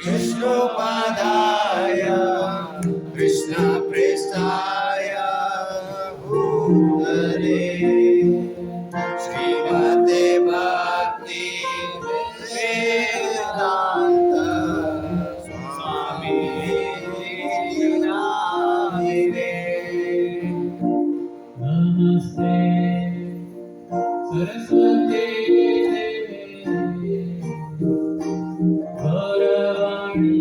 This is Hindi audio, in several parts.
विष्णुपादाय कृष्णप्रेष्ठाय भूतले श्रीमते भक्ति वेदांत स्वामी नामिने। नमस्ते सरस्वती गौरवाणी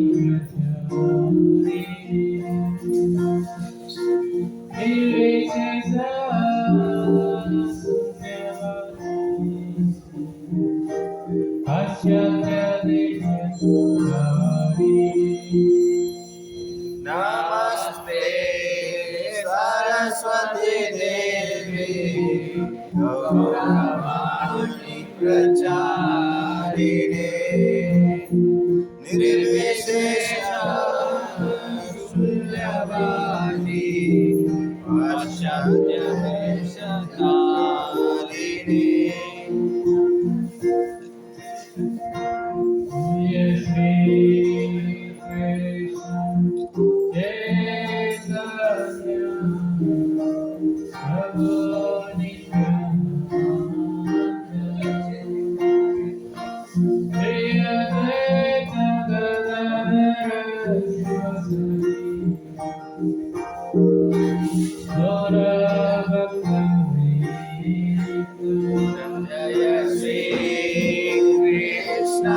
नमस्ते सरस्वती देवी गौरवाणी प्रचारिणे निर्विशेष शून्यवादी पाश्चात्य देशकारिणे। जय श्री कृष्ण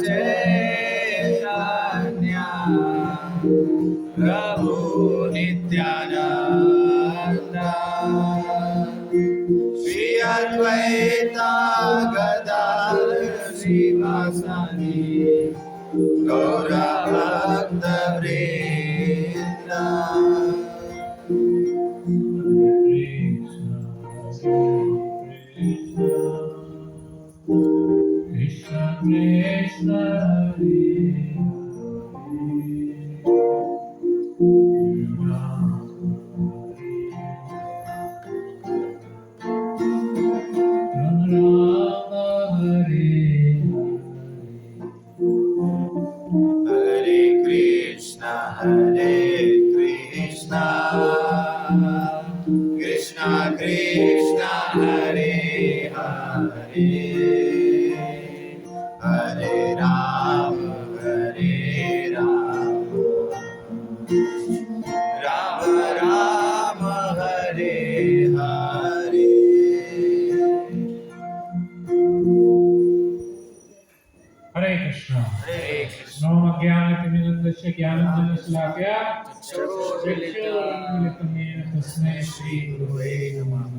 चैतन्य प्रभु नित्यानंद श्री अद्वैता गदाधर श्रीवासादि गौर भक्त वृंद। Krishna Krishna Hare Hare Krishna Krishna Krishna Hare Hare Hare Ram Ram Ram Hare Hare। Hare Krishna. Hare Krishna। Namo Jnanatimirandasya Jnananjana-Shalakaya Chakshurmilitamena Tasmai Shri Gurave Namaः।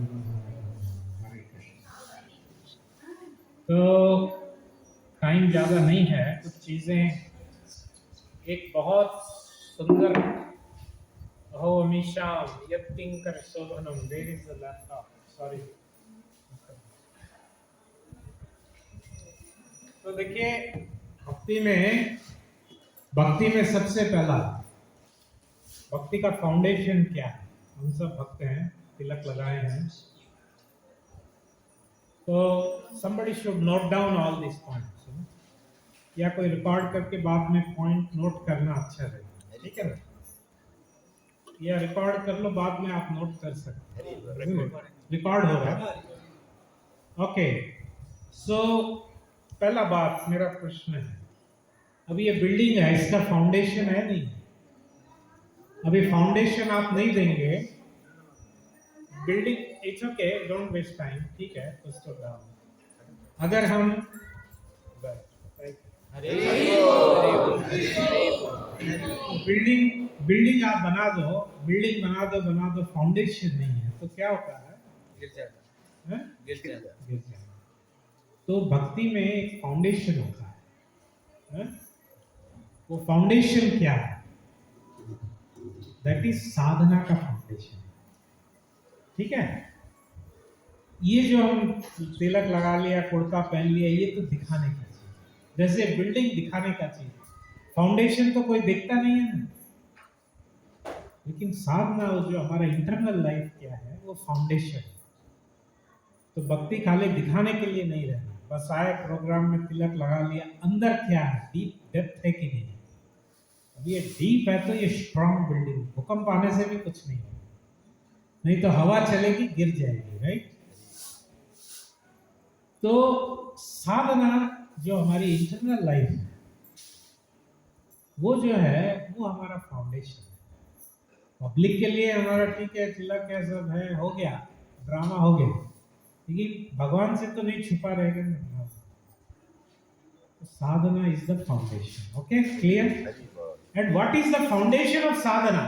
Hare Krishna। तो टाइम ज़्यादा नहीं है, कुछ चीज़ें, एक बहुत सुंदर अहो हमेशा यत्किंकर शोभनम, where is the laptop, sorry. तो देखिए, भक्ति में सबसे पहला, भक्ति का फाउंडेशन क्या है? हम सब भक्त हैं, तिलक लगाए हैं, तो somebody should note down all these points, या कोई रिकॉर्ड करके बाद में पॉइंट नोट करना अच्छा रहेगा, ठीक है ना? या रिकॉर्ड कर लो, बाद में आप नोट कर सकते हैं, रिकॉर्ड हो रहा है। ओके, सो पहला बात, मेरा प्रश्न है, अभी ये बिल्डिंग है, इसका फाउंडेशन है नहीं? अभी फाउंडेशन आप नहीं देंगे, building, it's okay, don't waste time, ठीक है, फर्स्ट ऑफ ऑल अगर हम बिल्डिंग आप बना दो, फाउंडेशन नहीं है तो क्या होता है? गिर जाता। तो भक्ति में एक फाउंडेशन होता है, वो फाउंडेशन क्या है? दैट इज साधना का फाउंडेशन, ठीक है? ये जो हम तिलक लगा लिया, कुर्ता पहन लिया, ये तो दिखाने का चीज, जैसे बिल्डिंग दिखाने का चीज, फाउंडेशन तो कोई देखता नहीं है ना, लेकिन साधना, वो जो हमारा इंटरनल लाइफ क्या है, वो फाउंडेशन। तो भक्ति खाली दिखाने के लिए नहीं रहना, बस आए प्रोग्राम में तिलक लगा लिया, अंदर क्या है, डीप डेप्थ है कि नहीं? अब ये डीप है तो ये स्ट्रांग बिल्डिंग, भूकंप आने से भी कुछ नहीं होगा, नहीं तो हवा चलेगी गिर जाएगी, राइट? तो साधना जो हमारी इंटरनल लाइफ है, वो जो है वो हमारा फाउंडेशन है। पब्लिक के लिए हमारा ठीक है, तिलक है, सब है, हो गया, ड्रामा हो गया, लेकिन भगवान से तो नहीं छुपा रहेगा ना। तो sadhana is the foundation. Okay, clear? And what is the foundation of sadhana?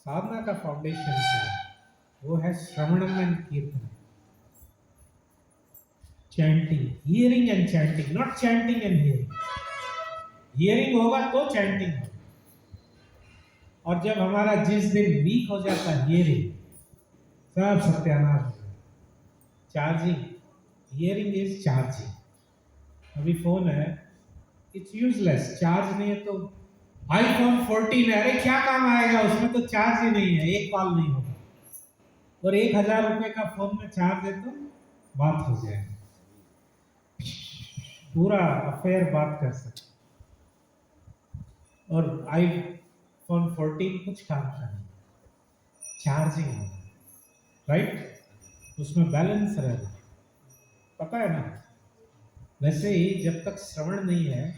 साधना का फाउंडेशन क्या है? वो है shravanam and kirtan, chanting, hearing and chanting, not chanting and hearing. Hearing होगा तो चैंटिंग होगा, और जब हमारा जिस दिन वीक हो जाता है हियरिंग, सब सत्यानाश हो जाता है। Charging, hearing is charging. अभी फोन है, इट्स यूजलेस, चार्ज नहीं है तो iPhone 14 है, अरे क्या काम आएगा उसमें, तो चार्ज ही नहीं है, एक कॉल नहीं होगा। और 1000 रुपए का फोन में चार्ज है तो बात हो जाएगी, पूरा अफेयर बात कर सकते। और iPhone 14 कुछ काम का नहीं, चार्जिंग होगा, राइट? उसमें बैलेंस रहेगा, पता है ना? वैसे ही जब तक श्रवण नहीं है,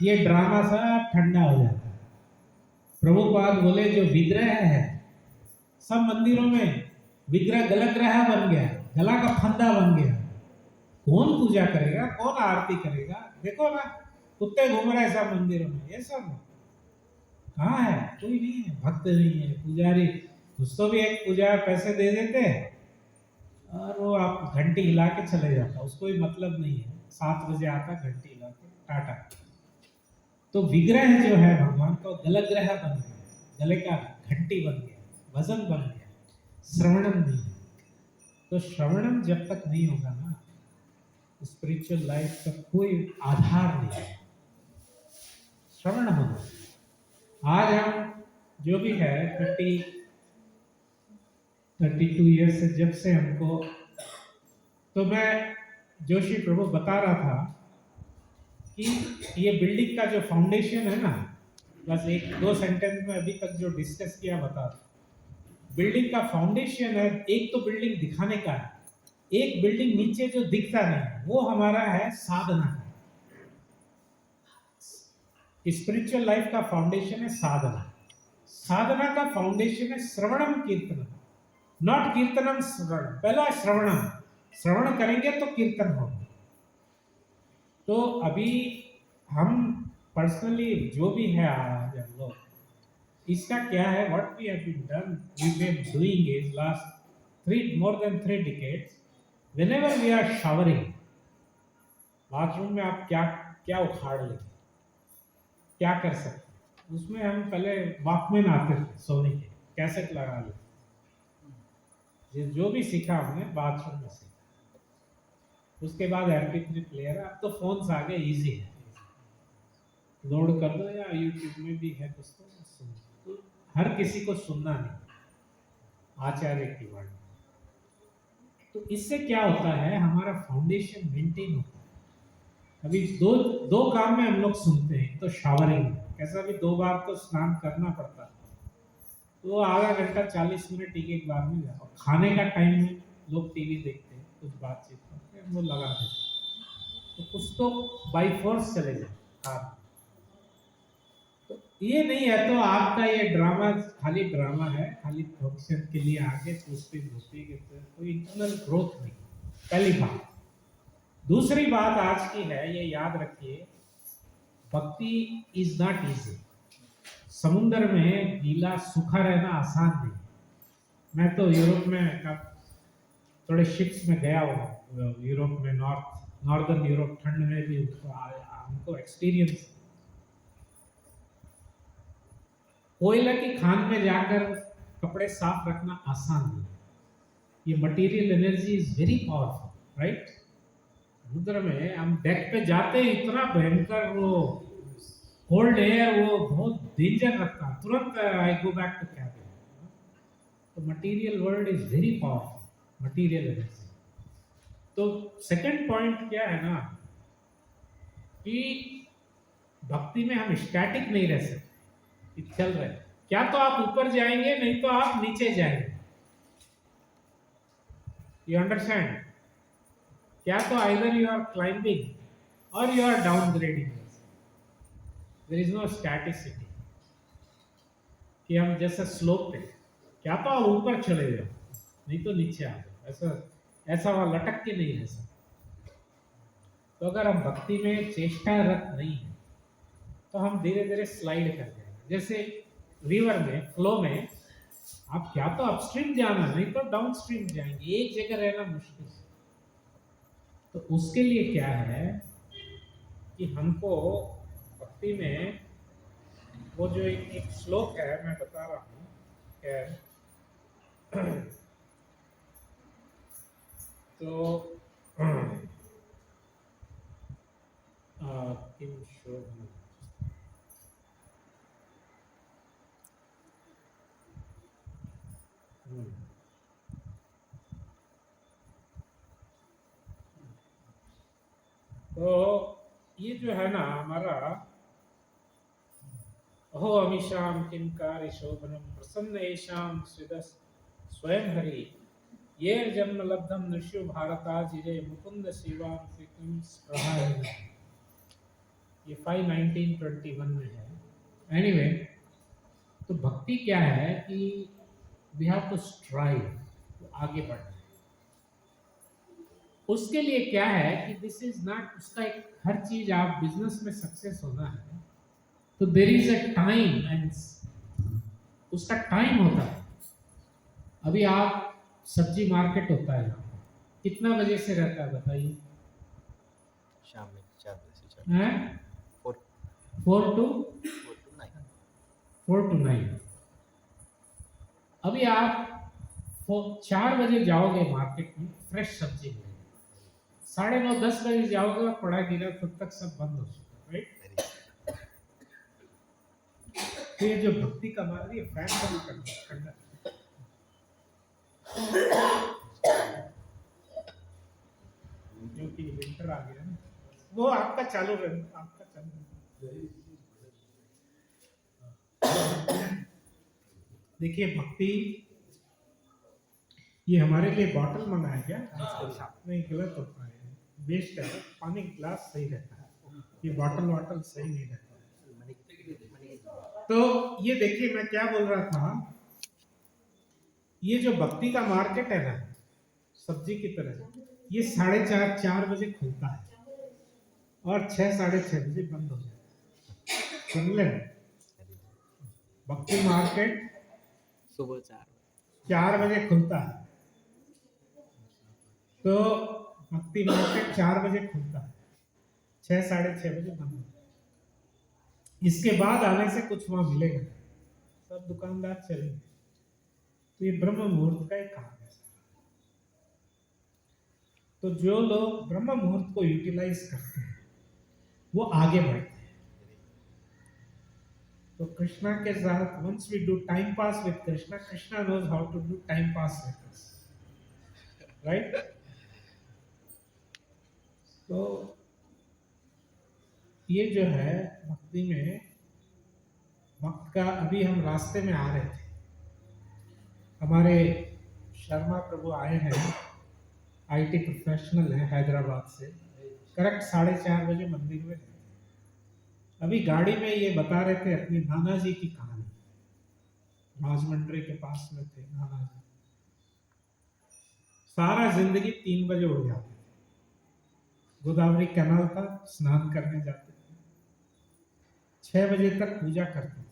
ये ड्रामा सब ठंडा हो जाता है। प्रभुपाद बोले जो विग्रह है, सब मंदिरों में विग्रह गलग्रह बन गया, गला का फंदा बन गया। कौन पूजा करेगा, कौन आरती करेगा? देखो ना, कुत्ते घूम रहे हैं सब मंदिरों में, ये सब कहाँ है? कोई नहीं है, भक्त नहीं है, पुजारी। उसको भी एक पूजा पैसे दे देते हैं और वो आप घंटी हिला के चले जाता, उसको भी मतलब नहीं है, 7 बजे आता घंटी हिला के टाटा। तो विग्रह जो है भगवान का गलग्रह बन गया, गले का घंटी बन गया, वजन बन गया, श्रवणम नहीं है। तो श्रवणम जब तक नहीं होगा ना, स्पिरिचुअल लाइफ का कोई आधार नहीं है। श्रवण होना। आज हम जो भी है 32 ईयर से, जब से हमको, तो मैं जोशी प्रभु बता रहा था कि ये बिल्डिंग का जो फाउंडेशन है ना, बस 1-2 सेंटेंस में अभी तक जो डिस्कस किया बता। बिल्डिंग का फाउंडेशन है, एक तो बिल्डिंग दिखाने का है, एक बिल्डिंग नीचे जो दिखता नहीं, वो हमारा है साधना। स्पिरिचुअल लाइफ का फाउंडेशन है साधना। साधना का फाउंडेशन है श्रवणम कीर्तनम, नॉट कीर्तनम श्रवण, पहला श्रवणम, श्रवण करेंगे तो कीर्तन होगा। तो अभी हम पर्सनली जो भी है आज हम लोग, इसका क्या है, what we have been done, we been doing is last more than 3 decades, whenever we are showering, bathroom में आप क्या क्या उखाड़ लेते, क्या कर सकते? उसमें हम पहले वॉकमैन आते थे सोने के, कैसेट लगा लेते, जो भी सीखा हमने बाथरूम में सीखा। उसके बाद MP3 प्लेयर, अब तो फोन्स आ गए, इजी है, लोड कर दो, या यूट्यूब में भी है कुछ तो सुन। तो हर किसी को सुनना नहीं, आचार्य की वाणी। तो इससे क्या होता है, हमारा फाउंडेशन मेंटेन होता है। अभी दो काम में हम लोग सुनते हैं, तो शावरिंग, कैसा भी 2 बार तो स्नान करना पड़ता है, तो आधा घंटा 40 मिनट एक बार में जाओ। खाने का टाइम में लोग टीवी देखते हैं, कुछ बातचीत करते हैं, वो लगा देते, तो कुछ तो बाई फोर्स चले जाए। हाँ, तो ये नहीं है तो आपका ये ड्रामा खाली ड्रामा है, खाली फंक्शन के लिए आगे पूछते घूसते, कोई इंटरनल ग्रोथ नहीं, पहली बात। दूसरी बात आज की है, ये याद रखिए, भक्ति इज नॉट इजी। समुद्र में गीला सूखा रहना आसान नहीं। मैं तो यूरोप में थोड़े शिप्स में गया हुआ, यूरोप में, नॉर्दर्न यूरोप, ठंड में भी हमको एक्सपीरियंस। कोयला की खान में जाकर कपड़े साफ रखना आसान नहीं। ये material energy is very powerful, right? समुद्र में हम डेक पे जाते ही इतना भयंकर वो कोल्ड एयर, वो बहुत डेंजर रखता, तुरंत आई गो बैक टू कैबिन। तो material world is very powerful, material energy. तो सेकंड पॉइंट क्या है ना कि भक्ति में हम स्टैटिक नहीं रह सकते कि चल रहे, क्या तो आप ऊपर जाएंगे नहीं तो आप नीचे जाएंगे। You understand? क्या तो आइदर यू आर क्लाइंबिंग और you are downgrading. There is no staticity कि हम जैसे स्लोप पे, क्या तो आप ऊपर चले जाओ नहीं तो नीचे आ जाओ, ऐसा ऐसा वहां लटक के नहीं रह सकते। तो अगर हम भक्ति में चेष्टारत नहीं है तो हम धीरे धीरे स्लाइड कर जाएंगे। जैसे रिवर में फ्लो में आप क्या तो अपस्ट्रीम जाना नहीं तो डाउनस्ट्रीम जाएंगे, एक जगह रहना मुश्किल है। तो उसके लिए क्या है कि हमको भक्ति में वो जो एक श्लोक है मैं बता रहा हूँ, तो किम शोभन, तो ये जो है ना हमारा अहो अमीशाम किंकार शोभनम प्रसन्न येषाम स्विदस स्वयं हरि ये जन्म लब्धम नृष्यो भारता जिरे मुकुंद शिवाम फिकम स्प्रहाय। ये 5:19:21 में है। एनीवे, तो भक्ति क्या है कि वी हैव टू स्ट्राइव, तो आगे बढ़ना है। उसके लिए क्या है कि दिस इज नॉट उसका एक, हर चीज आप बिजनेस में सक्सेस होना है तो there is a time and उसका टाइम होता है। अभी आप सब्जी मार्केट होता है कितना बजे से रहता है बताइए? शाम में 4 बजे से 4 हैं? 4 4 to 9। 4 to 9। अभी आप 4 बजे जाओगे मार्केट में, फ्रेश सब्जी मिलेगी। 9:30 10 बजे जाओगे और पड़ा गिरा तब तक सब बंद हो चुका, राइट? तो ये जो भक्ति का मार्ग है, फैन बंद करना, क्योंकि विंटर आ गया ना। वो आपका चालू रहे, आपका चालू रहे। देखिए भक्ति, ये हमारे लिए बॉटल मंगाया क्या? नहीं, गलत होता है, वेस्ट है। पानी ग्लास सही रहता है, ये बॉटल वाटल सही नहीं रहता है। तो ये देखिए मैं क्या बोल रहा था, ये जो भक्ति का मार्केट है ना सब्जी की तरह, ये 4:30 बजे खुलता है और 6 बजे बंद हो जाता है। सुन ले, भक्ति मार्केट सुबह 4 बजे खुलता है, तो भक्ति मार्केट 4 बजे खुलता है, 6 बजे बंद होता है। इसके बाद आने से कुछ वहां मिलेगा, सब दुकानदार चलेंगे। तो ये ब्रह्म मुहूर्त का एक काम है। तो जो लोग ब्रह्म मुहूर्त को यूटिलाइज करते हैं वो आगे बढ़ते हैं। तो कृष्णा के साथ once we do time pass with Krishna, Krishna knows how to do time pass with us, right? तो ये जो है भक्ति में भक्त का, अभी हम रास्ते में आ रहे थे, हमारे शर्मा प्रभु आए हैं, आईटी प्रोफेशनल है हैदराबाद से, करेक्ट 4:30 बजे मंदिर में। अभी गाड़ी में ये बता रहे थे अपनी नाना जी की कहानी, राजमंड्री के पास में थे नाना जी। सारा जिंदगी 3 बजे उठ जाते थे, गोदावरी कैनाल था, स्नान करने जाते थे, 6 बजे तक पूजा करते थे।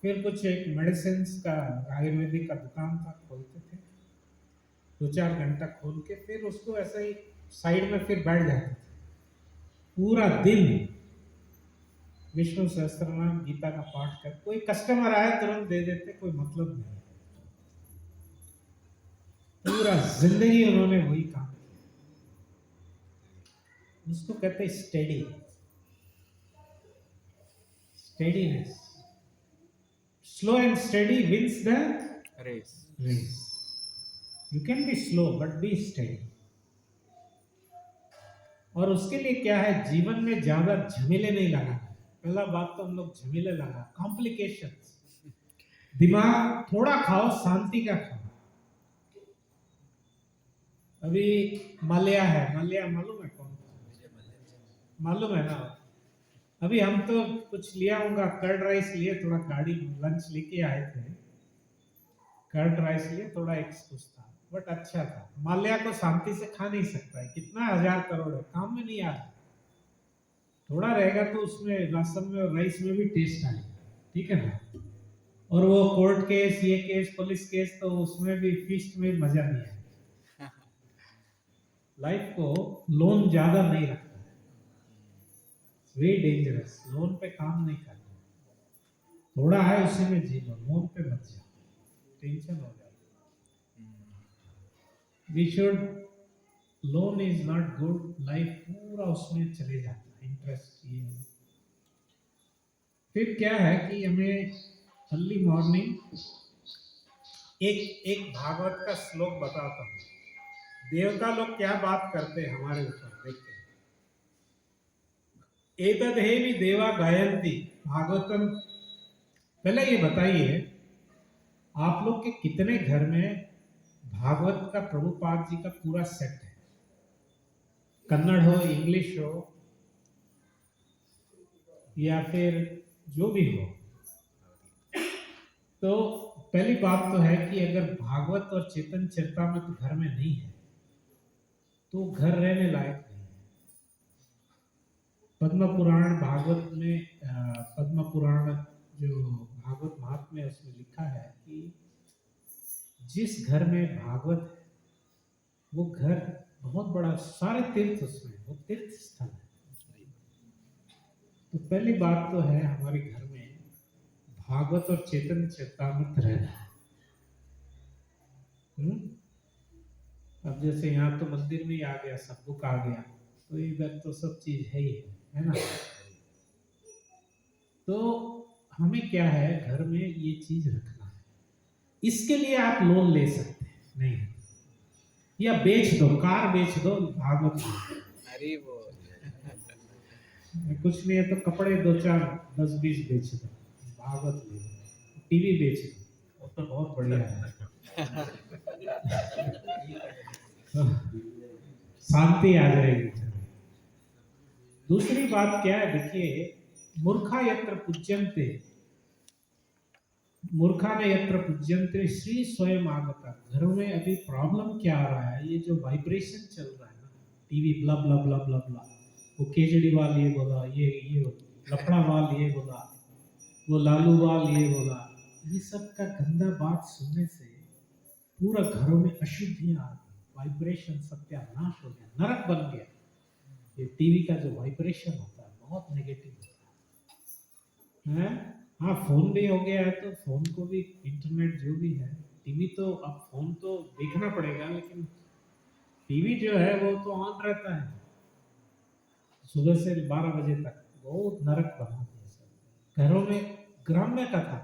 फिर कुछ एक मेडिसिन का आयुर्वेदिक का दुकान था, खोलते थे, 2-4 घंटा खोल के फिर उसको ऐसे ही साइड में फिर बैठ जाते थे। पूरा दिन विष्णु सहस्त्रनाम गीता का पाठ कर, कोई कस्टमर आए तुरंत दे देते, कोई मतलब नहीं। पूरा जिंदगी उन्होंने वही काम किया। उसको कहते steady, steadiness. Slow and steady wins the race. race. You can be slow but be steady. और उसके लिए क्या है, जीवन में ज्यादा झमेले नहीं लगाना। पहला बात तो हम लोग झमेले लगा, कॉम्प्लिकेशंस। दिमाग थोड़ा खाओ, शांति का खाओ। अभी माल्या है, माल्या मालूम है कौन? मालूम है ना? अभी हम तो कुछ लिया होगा, कर्ड राइस लिए, थोड़ा गाड़ी लंच लेके आए थे, कर्ड राइस लिए, थोड़ा एक कुछ था, बट अच्छा था। माल्या को शांति से खा नहीं सकता है, कितना 1000 करोड़ है, काम में नहीं आ रहा। थोड़ा रहेगा तो उसमें रसम में और राइस में भी टेस्ट आएगा, ठीक है ना? और वो कोर्ट केस, ये केस, पुलिस केस, तो उसमें भी फीस्ट में मजा नहीं आएगा। लाइफ को लोन ज्यादा नहीं रखना है, वेरी डेंजरस। लोन पे काम नहीं करना, थोड़ा है उसी में जी लो, लोन पे मत जाओ, टेंशन हो जाएगी। We should, loan is not good, life पूरा उसमें चले जाता है, इंटरेस्ट ये। फिर क्या है कि हमें अर्ली मॉर्निंग एक एक भागवत का श्लोक बताता हूँ। देवता लोग क्या बात करते हैं हमारे ऊपर, देखते हैं। एतद्हेवि देवा गायन्ति भागवतम। पहले ये बताइए, आप लोग के कितने घर में भागवत का प्रभुपाद जी का पूरा सेट है? कन्नड़ हो, इंग्लिश हो, या फिर जो भी हो। तो पहली बात तो है कि अगर भागवत और चेतन चरितामृत घर में नहीं है तो घर रहने लायक नहीं है। पद्म पुराण भागवत में, पद्म पुराण जो भागवत महात्म्य है उसमें लिखा है कि जिस घर में भागवत है वो घर बहुत बड़ा, सारे तीर्थ उसमें, वो तीर्थ स्थल है। तो पहली बात तो है हमारे घर में भागवत और चेतन चरितामृत रहना। अब जैसे यहाँ तो मंदिर में ही आ गया, सब बुक आ गया, तो इधर तो सब चीज है ही है ना? तो हमें क्या है, घर में ये चीज रखना है। इसके लिए आप लोन ले सकते हैं, नहीं है, या बेच दो, कार बेच दो, भागवत। अरे वो कुछ नहीं है तो कपड़े 2 4 10 20 बेच दो, भागवत ले लो, टीवी बेच दो, वो तो बहुत बढ़िया है। शांति आ जाएगी। दूसरी बात क्या है, देखिए, मूर्खा यत्र पूज्यन्ते, मूर्खा ने यत्र पूज्यन्ते श्री स्वयं आगता। घरों में अभी प्रॉब्लम क्या आ रहा है, ये जो वाइब्रेशन चल रहा है ना, टीवी ब्ला ब्ला ब्ला ब्ला ब्ला, वो केजरीवाल ये बोला, ये लफड़ावाल ये बोला, वो लालूवाल ये बोला, ये सब का गंदा बात सुनने से पूरा घरों में अशुद्धियां आ गई, वाइब्रेशन सत्यानाश हो गया, नरक बन गया। ये टीवी का जो वाइब्रेशन होता है बहुत नेगेटिव होता है। हाँ, फोन भी हो गया है तो फोन को भी, इंटरनेट जो भी है, टीवी तो, अब फोन तो देखना पड़ेगा, लेकिन टीवी जो है वो तो ऑन रहता है सुबह से 12 बजे तक, बहुत नरक बना दिया सब घरों में। ग्राम्य कथा,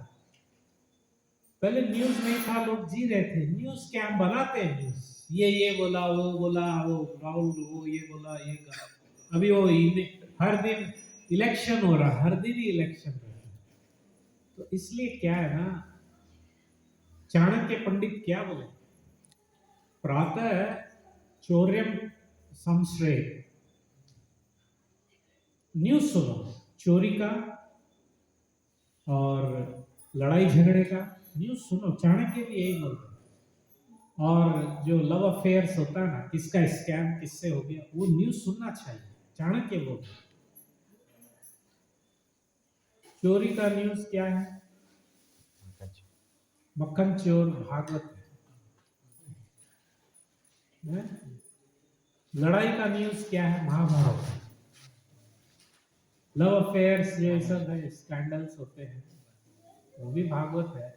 पहले न्यूज नहीं था, लोग जी रहे थे, न्यूज क्या हम बनाते हैं, न्यूज ये बोला, वो बोला, वो राहुल वो ये बोला, ये कहा। अभी वो हर दिन इलेक्शन हो रहा, हर दिन ही इलेक्शन हो रहा। तो इसलिए क्या है ना, चाणक्य पंडित क्या बोले, प्रातः चौर्यम संश्रय। न्यूज सुनो, चोरी का और लड़ाई झगड़े का न्यूज सुनो, चाणक्य भी यही बोलते हैं। और जो लव अफेयर्स होता है ना, किसका स्कैम किससे हो गया, वो न्यूज सुनना चाहिए, चाणक्य बोलते हैं। चोरी का न्यूज क्या है, मक्खन चोर भागवत है। लड़ाई का न्यूज क्या है, महाभारत। लव अफेयर्स ये सब है, स्कैंडल्स होते हैं, वो भी भागवत है।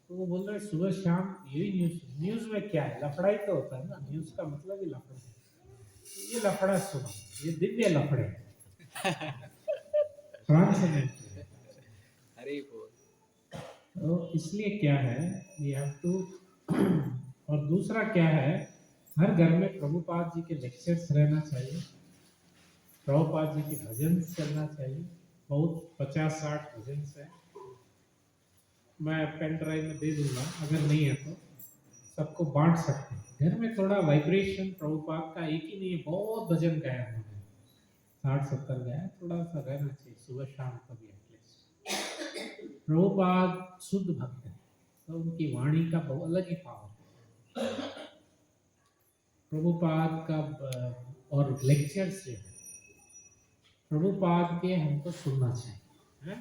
तो वो बोल रहे हैं सुबह शाम यही न्यूज। न्यूज में क्या है, लफड़ाई तो होता है ना, न्यूज का मतलब ही लफड़ा है। ये लफड़ा सुनो, ये दिव्य लफड़े फ्रांस में। अरे वो तो इसलिए क्या है, वी हैव टू। और दूसरा क्या है, हर घर में प्रभुपाद जी के लेक्चर्स रहना चाहिए। प्रभुपाद जी के भजन करना चाहिए, बहुत 50-60 भजन है। मैं पेन ड्राइव में दे दूंगा, अगर नहीं है तो सबको बांट सकते हैं। घर में थोड़ा वाइब्रेशन प्रभुपाद का एक ही नहीं है, बहुत भजन गाया उन्होंने, 60-70 गाया, थोड़ा सा रहना चाहिए सुबह शाम कभी एटलीस्ट। प्रभुपाद शुद्ध भक्त है, तो उनकी वाणी का बहुत अलग ही पावर है। प्रभुपाद का और लेक्चर्स जो है प्रभुपाद के हमको सुनना चाहिए, है?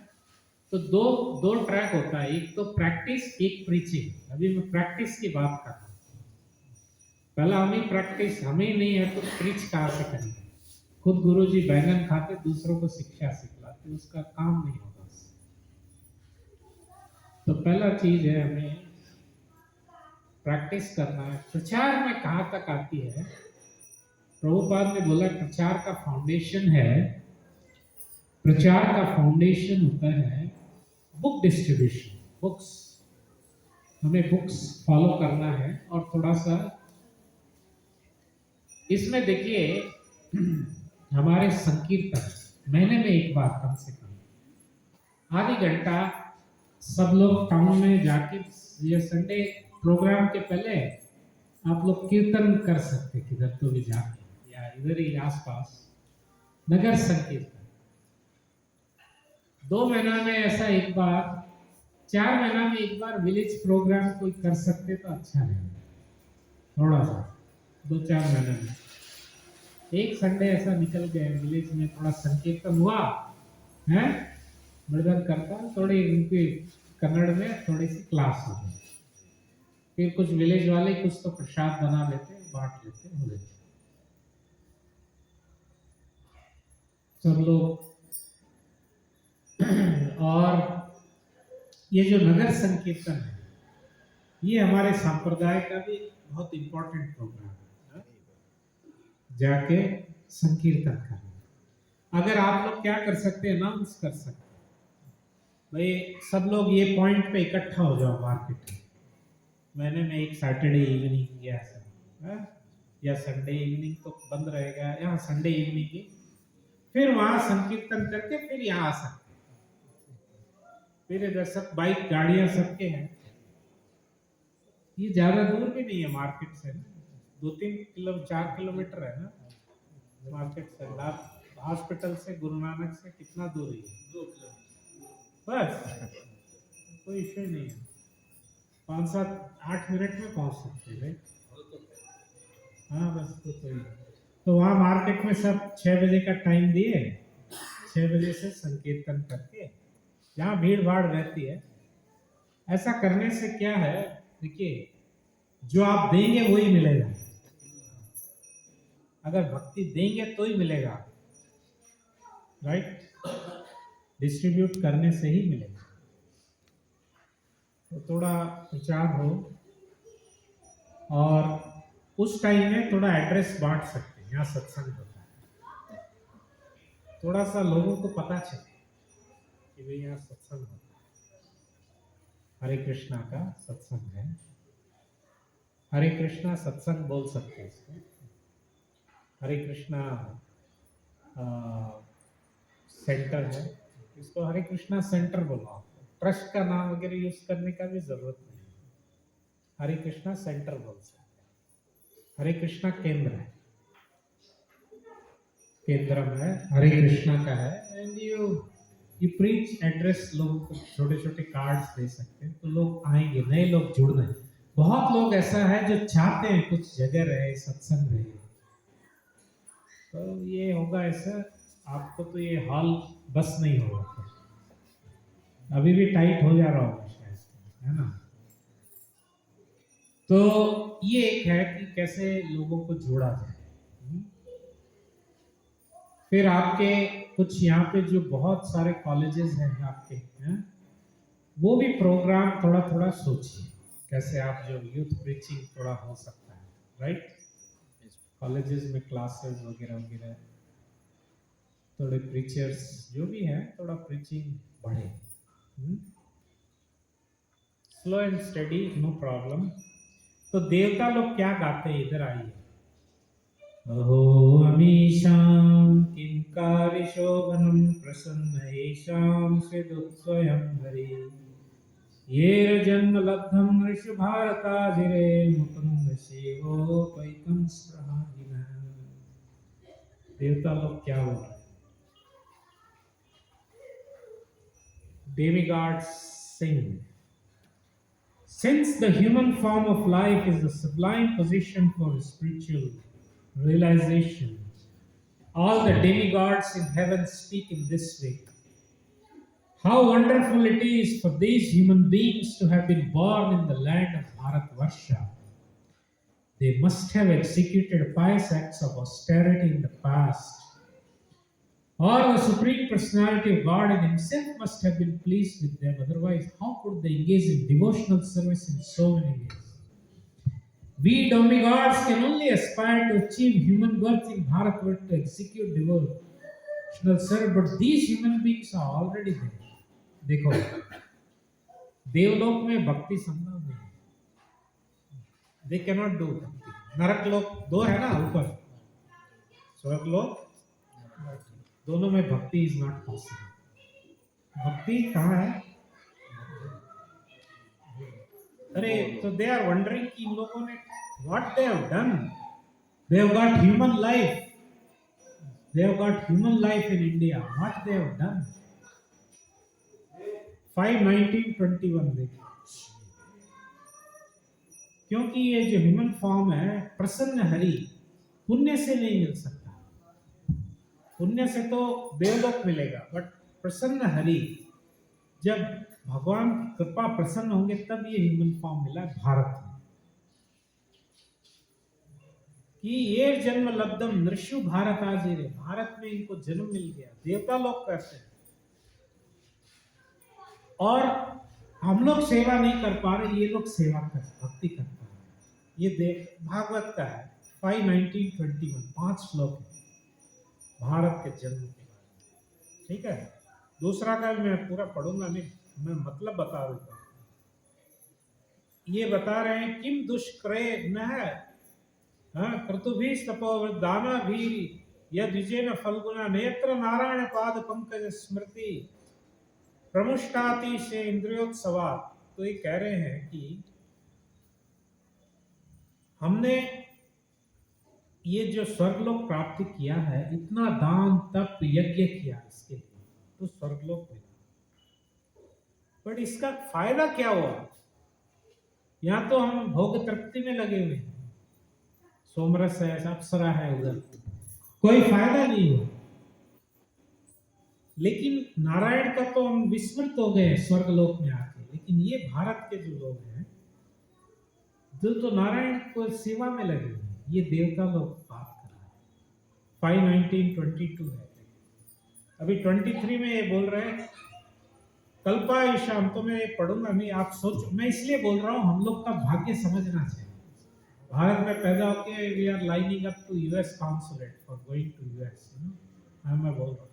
तो दो दो ट्रैक होता है, एक तो प्रैक्टिस, एक प्रीचिंग। अभी मैं प्रैक्टिस की बात कर रहा हूँ। पहला हमें प्रैक्टिस, हमें नहीं है तो प्रीच कहाँ से करेंगे? खुद गुरुजी बैंगन खाते दूसरों को शिक्षा सिखलाते, उसका काम नहीं होगा। तो पहला चीज है हमें प्रैक्टिस करना है। प्रचार में कहाँ तक आती है? प्रभुपाद ने बोला प्रचार का फाउंडेशन है, प्रचार का फाउंडेशन होता है बुक डिस्ट्रीब्यूशन, बुक्स। हमें बुक्स फॉलो करना है। और थोड़ा सा इसमें देखिए हमारे संकीर्तन महीने में एक बार कम से कम आधी घंटा सब लोग टाउन में जाके, ये संडे प्रोग्राम के पहले आप लोग कीर्तन कर सकते किधर तो भी जाके, या इधर ही आसपास नगर संकीर्तन। 2 महीना में ऐसा एक बार, 4 महीना में एक बार विलेज प्रोग्राम कोई कर सकते तो अच्छा रहेगा। थोड़ा सा 2-4 महीने में एक संडे ऐसा निकल गया, विलेज में थोड़ा संकीर्तन हुआ है, मृदंग करता, थोड़ी उनकी कन्नड़ में थोड़ी सी क्लास हो गई, फिर कुछ विलेज वाले कुछ तो प्रसाद बना लेते, बांट लेते, हो लेते सब लोग। और ये जो नगर संकीर्तन है, ये हमारे संप्रदाय का भी बहुत इंपॉर्टेंट प्रोग्राम है, जाके संकीर्तन करना। अगर आप लोग क्या कर सकते हैं, अनाउंस कर सकते हैं, भाई सब लोग ये पॉइंट पे इकट्ठा हो जाओ मार्केट में, महीने में एक सैटरडे इवनिंग या या संडे इवनिंग तो बंद रहेगा, यहाँ संडे इवनिंग की, फिर वहां संकीर्तन करके फिर यहाँ आ सकते, फिर इधर सब बाइक गाड़ियां सबके हैं, ये ज्यादा दूर भी नहीं है मार्केट से, 2-3 किलोमीटर है ना मार्केट से। हॉस्पिटल से गुरु नानक से कितना दूर है? 2 किलोमीटर बस, कोई इश्यू नहीं है, 5-7-8 मिनट में पहुंच सकते हैं। हाँ बस तो वहाँ मार्केट में सब 6 बजे का टाइम दिए, 6 बजे से संकीर्तन करके, जहाँ भीड़ भाड़ रहती है। ऐसा करने से क्या है, देखिए जो आप देंगे वही मिलेगा, अगर भक्ति देंगे तो ही मिलेगा, राइट? डिस्ट्रीब्यूट करने से ही मिलेगा। तो थोड़ा विचार हो, और उस टाइम में थोड़ा एड्रेस बांट सकते हैं, यहाँ सत्संग होता है, थोड़ा सा लोगों को पता चले कि भाई यहाँ सत्संग होता है, हरे कृष्णा का सत्संग है। हरे कृष्णा सत्संग बोल सकते हैं इसको, हरे कृष्णा सेंटर है, इसको हरे कृष्णा सेंटर बोलो। ट्रस्ट का नाम वगैरह यूज करने का भी जरूरत नहीं, हरे कृष्णा सेंटर बोल सकते हैं। हरे कृष्णा केंद्र है, केंद्रम है, हरे कृष्णा का है। एंड यू प्रीच, एड्रेस लोगों को, छोटे छोटे कार्ड्स दे सकते हैं, तो लोग आएंगे, नए लोग जुड़ रहे हैं। बहुत लोग ऐसा है जो चाहते हैं कुछ जगह रहे, सत्संग रहे, तो ये होगा ऐसा, आपको तो ये हॉल बस नहीं होगा, अभी भी टाइट हो जा रहा होगा शायद, है ना? तो ये एक है कि कैसे लोगों को जोड़ा जाए। फिर आपके कुछ यहाँ पे जो बहुत सारे कॉलेजेस हैं आपके, हैं? वो भी प्रोग्राम थोड़ा थोड़ा सोचिए, कैसे आप जो यूथ प्रीचिंग थोड़ा हो सकता है, राइट? कॉलेजेस में क्लासेस वगैरह वगैरह, थोड़े प्रीचर्स जो भी है, थोड़ा प्रीचिंग बढ़े, slow and study, no problem. तो देवता लोग क्या गाते हैं, इधर आइए। अहो अमीशां किं शोभनं प्रसन्न येषां स्विदुत्स्वयं हरि येर जन्म लब्धं नृषु भारताजिरे मुकुंद सेवोपैतं स्पृहाहिनः। देवता लोग क्या बोल रहे हैं? Demigods sing. Since the human form of life is a sublime position for spiritual realization, all the demigods in heaven speak in this way. How wonderful it is for these human beings to have been born in the land of Bharatvarsha. They must have executed pious acts of austerity in the past, or the Supreme Personality of God in Himself must have been pleased with them. Otherwise, how could they engage in devotional service in so many ways? We demigods can only aspire to achieve human birth in Bharatvarsh to execute devotional service, but these human beings are already there. देखो, देवलोक में भक्ति संभव नहीं है. They cannot do भक्ति. नरक लोक दो है ना ऊपर, स्वर्ग लोक, दोनों में भक्ति इज नॉट पॉसिबल. भक्ति कहाँ है? अरे तो दे आर वंडरिंग कि इन लोगों ने what they have done. They have got human life. They have got human life in India. What they have done. 5:19:21 देखिए. क्योंकि ये जो ह्यूमन फॉर्म है, प्रसन्न हरि, पुण्य से नहीं मिल सकता. पुण्य से तो देवलोक मिलेगा, बट प्रसन्न हरि, जब भगवान की कृपा प्रसन्न होंगे तब ये ह्यूमन फॉर्म मिला भारत में. कि ये जन्म लब्धम नृषु भारत आजिरे, भारत में इनको जन्म मिल गया. देवता लोग कहते हैं और हम लोग सेवा नहीं कर पा रहे, ये लोग सेवा कर भक्ति कर पा रहे. ये देख भागवत का है 5:19:21, 5 श्लोक है भारत के जन्म के बारे में. ठीक है. दूसरा का मैं पूरा पढ़ूंगा नहीं, मैं मतलब बता देता हूँ. ये बता रहे हैं किम दुष्क्रे न है क्रतुभी तपोवृदाना भी यद्विजेन फल्गुना नेत्र नारायण पाद पंकज स्मृति प्रमुष्टाति से इंद्रियोत्सवा. तो ये कह रहे हैं कि हमने ये जो स्वर्गलोक प्राप्त किया है, इतना दान तप यज्ञ किया इसके लिए, तो स्वर्गलोक मिला. बट इसका फायदा क्या हुआ? यहाँ तो हम भोग तृप्ति में लगे हुए हैं. सोमरस है, अप्सरा है, उधर कोई फायदा नहीं हुआ. लेकिन नारायण का तो हम विस्मृत हो गए स्वर्गलोक में आके. लेकिन ये भारत के जो लोग हैं, जो तो नारायण को सेवा में लगे हैं, ये देवता लोग बात कर रहे हैं. 5:19:22 है. अभी 23 में ये बोल रहे हैं कल्पायुषाम. तो मैं ये पढ़ूंगा नहीं, आप सोचो. मैं इसलिए बोल रहा हूँ, हम लोग का भाग्य समझना चाहिए. भारत में पैदा होके we are lining up to US consulate for going to US. मैं बोल रहा हूँ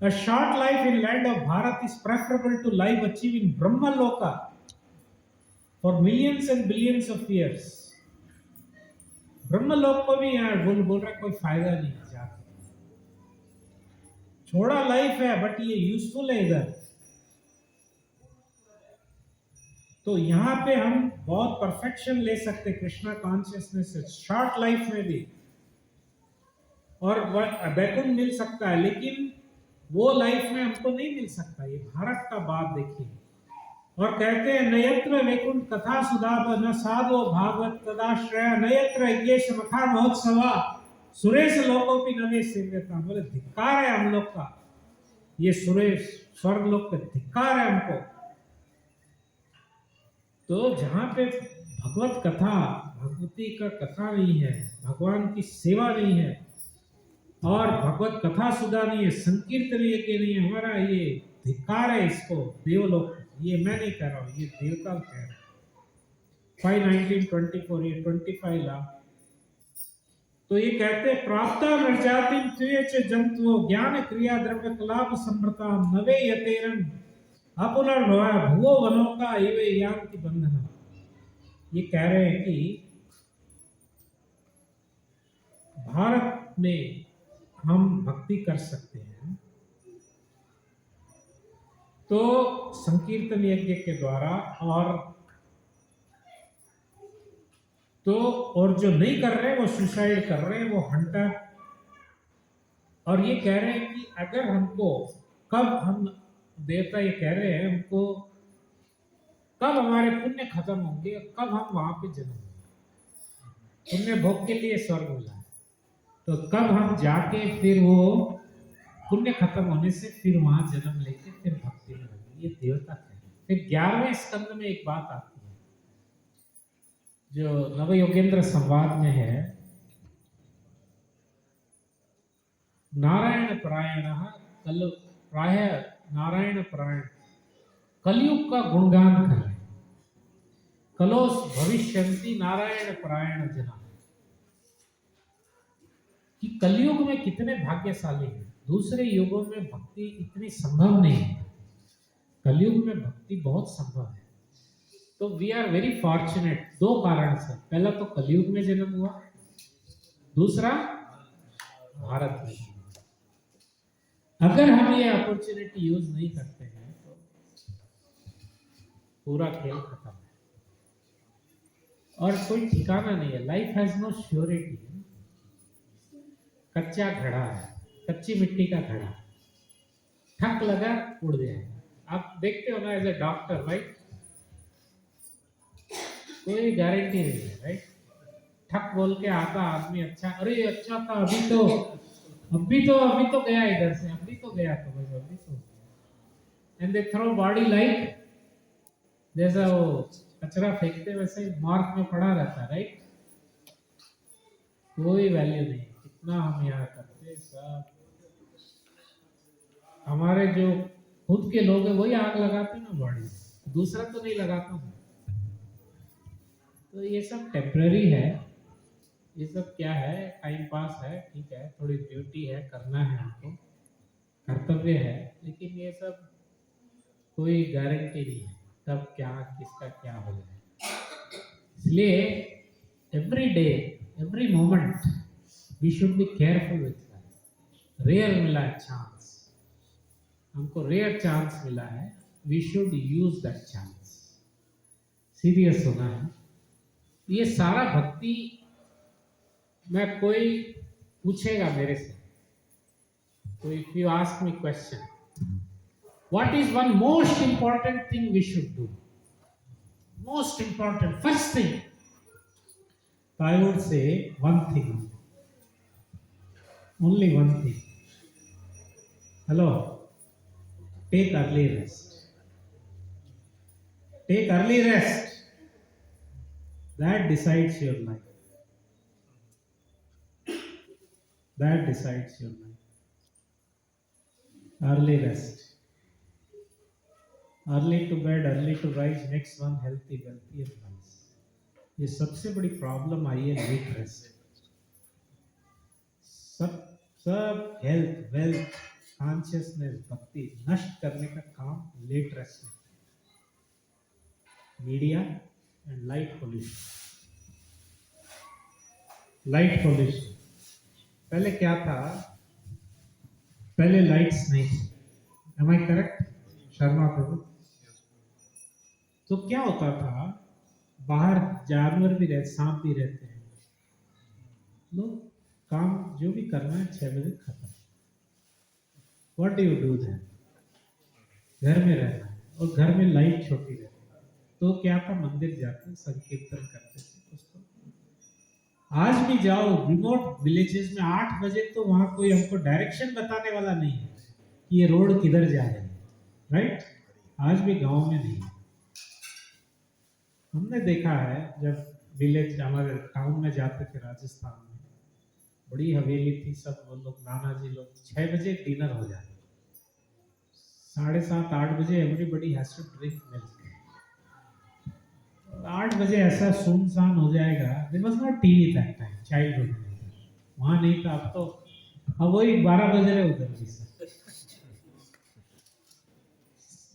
a short life in land of Bharat is preferable to life achieved in Brahma Loka for millions and billions of years. ब्रह्म लोक को भी यहाँ बोल रहा कोई फायदा नहीं है जाके. छोड़ा लाइफ है, बट ये यूजफुल है इधर. तो यहाँ पे हम बहुत परफेक्शन ले सकते कृष्णा कॉन्शियसनेस से, शॉर्ट लाइफ में भी, और बैकुंठ मिल सकता है. लेकिन वो लाइफ में हमको नहीं मिल सकता. ये भारत का बात देखिए. और कहते हैं नयत्र वैकुंठ कथा सुधा न साधो भागवत तदाश्रय नयत्र यज्ञेश मखा महोत्सवा सुरेश लोकों की नवे सेव्यता. बोले धिक्कार है हम लोग का, ये सुरेश स्वर्ग लोक का धिक्कार है हमको. तो जहाँ पे भगवत कथा, भगवती का कथा नहीं है, भगवान की सेवा नहीं है, और भगवत कथा सुधा नहीं है, संकीर्तन यज्ञ नहीं है, हमारा ये धिक्कार है इसको देवलोक. ये मैं नहीं कह रहा हूँ, ये देवता कह रहे हैं. 5:19:24, ये 25 ला. तो ये कहते हैं प्राप्त नृजाति त्वेच जंतु ज्ञान क्रिया द्रव्य कलाप समृता नवे यतेरन अपुनर्भवा भुवो वनों का एवे यांति बंधना. ये कह रहे हैं कि भारत में हम भक्ति कर सकते हैं तो संकीर्तन यज्ञ के द्वारा, और जो नहीं कर रहे वो सुसाइड कर रहे हैं, वो हंटर। और ये कह रहे हैं कि अगर हमको कब हम, देवता ये कह रहे हैं हमको, कब हमारे पुण्य खत्म होंगे, कब हम वहां पे जन्म होंगे। पुण्य भोग के लिए स्वर्ग मिला है, तो कब हम जाके फिर वो पुण्य खत्म होने से फिर वहां जन्म लेके फिर भक्ति में लगे, ये देवता कह रहे हैं। फिर 11वें स्कंद में एक बात आती है जो नव योगेंद्र संवाद में है, नारायण परायण कल प्राय नारायण परायण कलयुग का गुणगान कर रहे हैं। कलोस भविष्यन्ति नारायण परायण जना, कि कलयुग में कितने भाग्यशाली हैं। दूसरे युगों में भक्ति इतनी संभव नहीं है, कलयुग में भक्ति बहुत संभव है। तो वी आर वेरी फॉर्चुनेट, दो कारण से। पहला तो कलयुग में जन्म हुआ, दूसरा भारत में। अगर हम ये अपॉर्चुनिटी यूज नहीं करते हैं तो पूरा खेल खत्म है, और कोई ठिकाना नहीं है। Life has no surety. कच्चा घड़ा है, कच्ची मिट्टी का घड़ा, ठक लगा उड़ जाएगा। आप देखते हो ना, एज ए डॉक्टर, राइट, कोई गारंटी नहीं है, राइट। ठक बोल के आता आदमी, अच्छा, अरे अच्छा था, अभी तो गया इधर से, अभी तो गया, तो बस अभी तो, and they throw body like, जैसा वो कचरा फेंकते वैसे मार्क में पड़ा रहता है, राइट। कोई वैल्यू नहीं। कितना हम यहाँ करते सब, हमारे जो खुद के लोग हैं वही आग लगाते ना बॉडी, दूसरा तो नहीं लगाता हूँ। तो ये सब टेम्पररी है, ये सब क्या है, टाइम पास है, ठीक है, थोड़ी ड्यूटी है, करना है हमको, कर्तव्य है, लेकिन ये सब कोई गारंटी नहीं है कब क्या किसका क्या हो जाए। इसलिए every day, every moment we should be careful with life. Rare मिला है चांस, हमको रेयर चांस मिला है, we should use that chance. Serious होना है। ये सारा भक्ति, मैं कोई पूछेगा मेरे से, तो if you ask me question, what is one most important thing we should do, most important first thing, I would say one thing, only one thing. Hello, take early rest. Take early rest. That decides your life. That decides your life. Early rest. Early to bed, early to rise, makes one healthy, wealthy and wise. ये सबसे बड़ी प्रॉब्लम आई है लेट रेस्ट। सब हेल्थ, वेल्थ, कॉन्शियसनेस, भक्ति नष्ट करने का काम लेट रेस्ट में। Media and light pollution. Light pollution, पहले क्या था, पहले लाइट्स नहीं थी, एम आई करेक्ट शर्मा प्रभु? तो क्या होता था, बाहर जानवर भी रहते, सांप भी रहते हैं, लोग काम जो भी करना है 6 बजे खत्म। What do you do then? घर में रहना है, और घर में लाइट छोटी रहती है, तो क्या था, मंदिर जाते संकीर्तन करते थे। उसको आज भी जाओ रिमोट विलेजेस में 8 बजे, तो वहां कोई हमको डायरेक्शन बताने वाला नहीं है कि ये रोड किधर जा रही है, राइट। आज भी गांव में नहीं। हमने देखा है जब विलेज, हमारे टाउन में जाते थे राजस्थान में, बड़ी हवेली थी, सब वो लोग नाना जी लोग 6 बजे डिनर हो जाता, 7:30 8 बजे everybody has to drink milk. 8 बजे ऐसा सुनसान हो जाएगा। There was no TV that time, childhood में वहां नहीं था। अब तो अब वही 12 बज रहे उधर भी से।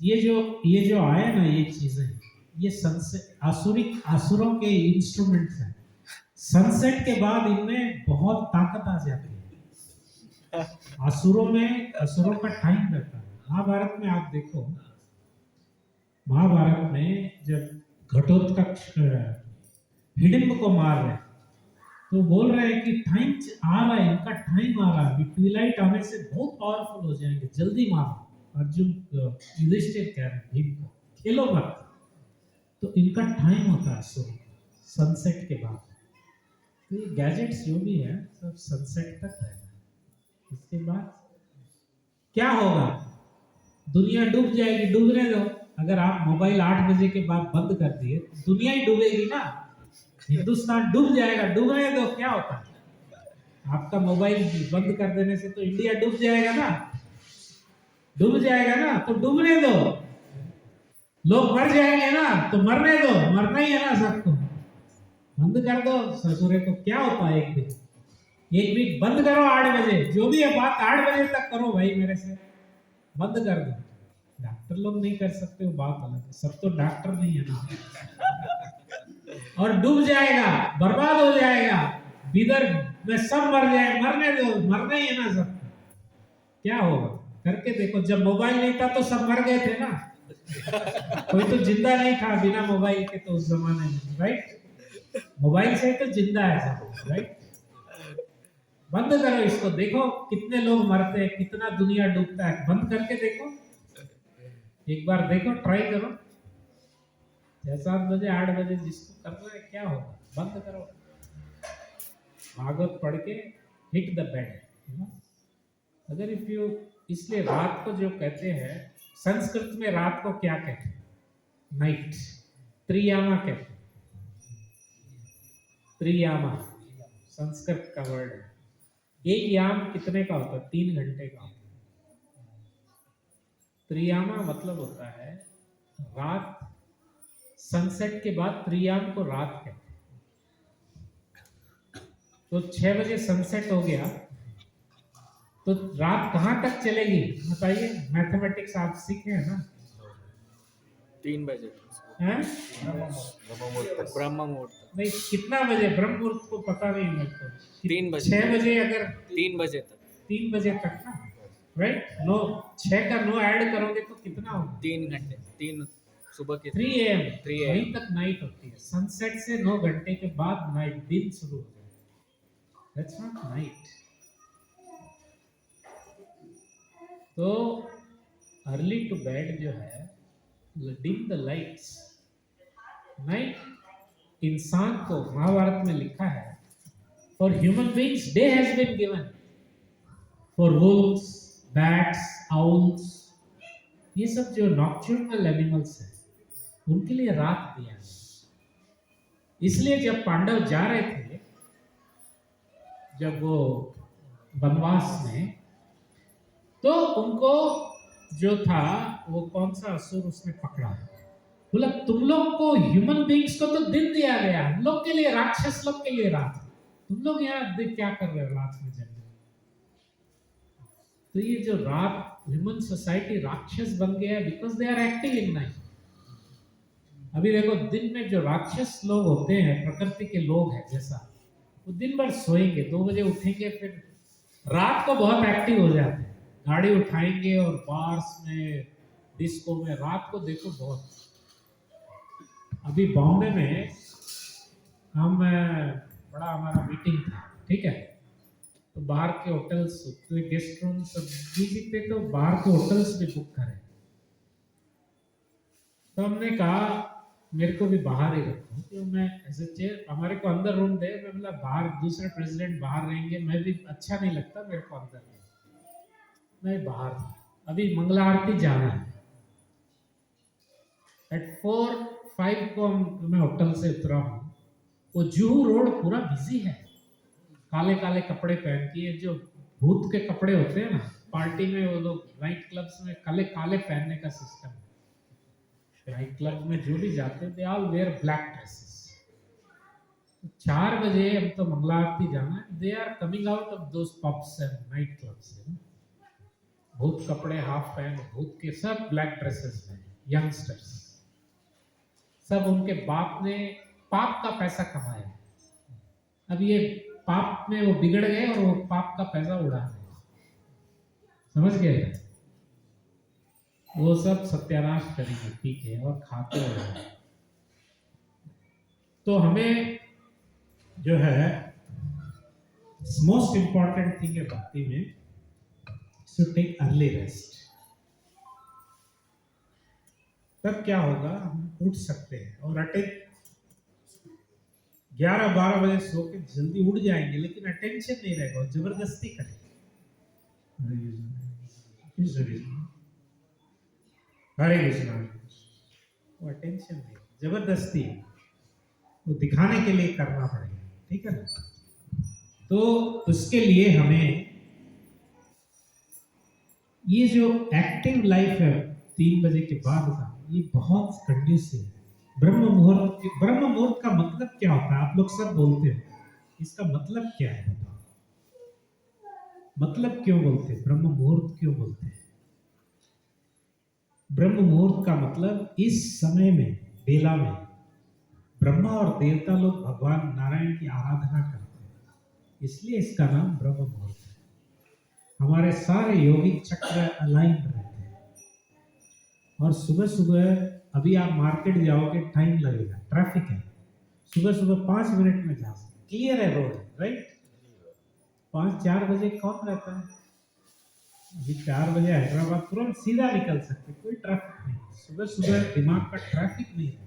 ये जो आए ना, ये चीजें, ये सनसेट, आसुरों के इंस्ट्रूमेंट्स हैं। सनसेट के बाद इनमें बहुत ताकत आ जाती है। असुरों का टाइम रहता है। महाभारत में आप देखो, महाभारत में जब घटोत्कच हिडिंब को मार रहे हैं, तो बोल रहे हैं कि टाइम आ रहा है, इनका टाइम आ रहा है, ट्विलाइट आने से बहुत पावरफुल हो जाएंगे, जल्दी मारो। अर्जुन युधिष्ठिर कह रहे हैं भीम को, खेलो मत, तो इनका टाइम होता है सूर्य सनसेट के बाद। तो ये गैजेट्स जो भी है सब सनसेट तक रहना है। इसके बाद क्या होगा? दुनिया डूब जाएगी, डूबने दो। अगर आप मोबाइल 8 बजे के बाद बंद कर दिए तो दुनिया ही डूबेगी ना, हिंदुस्तान डूब जाएगा, डूबने दो। क्या होता है? आपका मोबाइल बंद कर देने से तो इंडिया डूब जाएगा ना, डूब जाएगा ना, तो डूबने दो। लोग मर जाएंगे ना, तो मरने दो, मरना ही है ना सबको, बंद कर दो ससुरे को। क्या होता है? एक वीक बंद करो 8 बजे, जो भी है बात 8 बजे तक करो भाई, मेरे से बंद कर दो। डॉक्टर लोग नहीं कर सकते, वो बात अलग है, सब तो डॉक्टर नहीं है ना। और डूब जाएगा, बर्बाद हो जाएगा, बिदर में सब मर जाए, मरने दो, मरना ही है ना सबको। क्या होगा? करके देखो। जब मोबाइल नहीं था तो सब मर गए थे ना, कोई तो जिंदा नहीं था बिना मोबाइल के, तो उस जमाने में, राइट? मोबाइल से तो जिंदा है सब, राइट? बंद करो इसको, देखो कितने लोग मरते हैं, कितना दुनिया डूबता है, बंद करके देखो, एक बार देखो, ट्राई करो। 6-7 बजे 8 बजे जिसको करना है, क्या होगा? बंद करो, भागवत पढ़ के हिट द बेड। अगर इफ यू, इसलिए रात को जो कहते हैं, संस्कृत में रात को क्या कहते हैं? नाइट, त्रियामा कहते हैं। त्रियामा संस्कृत का वर्ड है। एक याम कितने का होता है? 3 घंटे का। त्रियामा मतलब होता है रात, सनसेट के बाद त्रियाम को रात कहते हैं। तो 6 बजे सनसेट हो गया तो रात कहां तक चलेगी बताइए? मैथमेटिक्स आप सीखे हैं ना? 3 बजे हैं? ब्रह्म मुहूर्त नहीं, कितना बजे ब्रह्म मुहूर्त को पता नहीं मेरे को। 3 बजे 6 बजे, अगर 3 बजे तक 3 बजे तक ना, राइट? नो, 6 का नो ऐड करोगे तो कितना होगा? 3 घंटे, 3 सुबह के 3 AM 3 AM वहीं तक नाइट होती है। सनसेट से 9 घंटे के बाद नाइट, दिन शुरू हो जाता है। That's not night. तो अर्ली टू बेड जो है, डिम द लाइट्स। नाइट इंसान को, महाभारत में लिखा है, for human beings day has been given, for wolves, bats, owls, ये सब जो नॉक्टर्नल एनिमल्स हैं, उनके लिए रात दिया है। इसलिए जब पांडव जा रहे थे, जब वो वनवास में, तो उनको जो था वो कौन सा असुर उसने पकड़ा, बोला तुम लोग को, ह्यूमन बीइंग्स को तो दिन दिया गया, हम लोग के लिए, राक्षस लोग के लिए रात, तुम लोग यहाँ क्या कर रहे हो रात में जब? तो ये जो रात, ह्यूमन सोसाइटी राक्षस बन गया because they are active in night. अभी देखो, दिन में जो राक्षस लोग होते हैं, प्रकृति के लोग हैं जैसा, वो दिन भर सोएंगे, 2 बजे उठेंगे, फिर रात को बहुत एक्टिव हो जाते हैं, गाड़ी उठाएंगे और बार्स में, डिस्को में, रात को देखो बहुत। अभी बॉम्बे में हम, बड़ा हमारा मीटिंग था, ठीक है, तो बाहर के होटल्स, तो गेस्ट रूम सब बिजी थे, तो बाहर के होटल्स भी बुक करें। तो हमने कहा मेरे को भी बाहर ही रखो, तो मैं ऐसे चेयर, हमारे को अंदर रूम दे, मैं बोला बाहर दूसरे प्रेसिडेंट बाहर रहेंगे, मैं भी अच्छा नहीं लगता मेरे को अंदर में, मैं बाहर। अभी मंगला आरती जाना है, एट 4-5 को मैं होटल से उतरा हूँ, वो जुहू रोड पूरा बिजी है, काले काले कपड़े पहन के, जो भूत के कपड़े होते हैं ना, पार्टी में वो लोग, नाइट क्लब्स में काले काले पहनने का सिस्टम है। नाइट क्लब में जो भी जाते हैं, they all wear black dresses. 4 बजे हम तो मंगला आरती जाना है, they are coming out of those pubs and night clubs, भूत कपड़े, हाफ पैंट, भूत के सब ब्लैक ड्रेसेस में, यंगस्टर्स सब, उनके बाप ने पाप का पैसा कमाया, अब ये पाप में वो बिगड़ गए और वो पाप का पैसा उड़ा रहे हैं। समझ गए? वो सब सत्यानाश करेंगे, ठीक है, और खाते हैं। तो हमें जो है मोस्ट इंपॉर्टेंट थिंग है भक्ति में, टू टेक अर्ली रेस्ट। तब क्या होगा, हम उठ सकते हैं और 11-12 बजे सो के जल्दी उठ जाएंगे, लेकिन अटेंशन नहीं रहेगा और जबरदस्ती करेंगे। हरे कृष्णा, वो अटेंशन नहीं, जबरदस्ती वो दिखाने के लिए करना पड़ेगा, ठीक है ना? तो उसके लिए हमें ये जो एक्टिव लाइफ है 3 बजे के बाद का, ये बहुत कंडीसिव है। ब्रह्म मुहूर्त का मतलब क्या होता है? आप लोग सब बोलते हो, इसका मतलब क्या है बताओ? मतलब क्यों बोलते हैं? ब्रह्म मुहूर्त क्यों बोलते हैं? ब्रह्म मुहूर्त का मतलब इस समय में, बेला में ब्रह्मा और देवता लोग भगवान नारायण की आराधना करते हैं, इसलिए इसका नाम ब्रह्म मुहूर्त है। हमारे सारे यौगिक चक्र अलाइन रहते हैं और सुबह सुबह, अभी आप मार्केट जाओगे, टाइम लगेगा, ट्रैफिक है, सुबह सुबह 5 मिनट में जा सकते, क्लियर है रोड, राइट? 5-4 बजे कौन रहता है? अभी 4 बजे हैदराबाद तुरंत सीधा निकल सकते, कोई ट्रैफिक नहीं, सुबह सुबह दिमाग का ट्रैफिक नहीं रहता,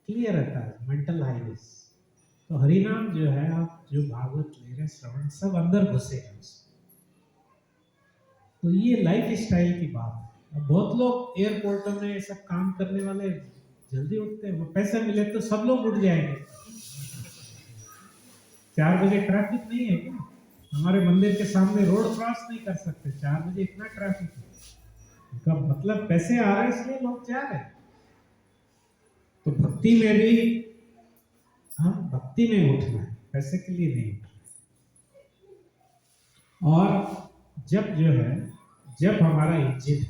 क्लियर रहता है, मेंटल हाईवेज। तो हरिनाम जो है, आप जो भागवत ले रहे श्रवण, सब अंदर घुसेगा। तो ये लाइफ स्टाइल की बात है। अब बहुत लोग एयरपोर्टों में ये सब काम करने वाले जल्दी उठते हैं, वो पैसे मिले तो सब लोग उठ जाएंगे। 4 बजे ट्रैफिक नहीं है क्या? हमारे मंदिर के सामने रोड क्रॉस नहीं कर सकते, 4 बजे इतना ट्रैफिक है। उनका मतलब पैसे आ रहे हैं इसलिए लोग जा रहे हैं। तो भक्ति में भी हम भक्ति में उठना है, पैसे के लिए नहीं उठना। और जब जो है, जब हमारा इंजन,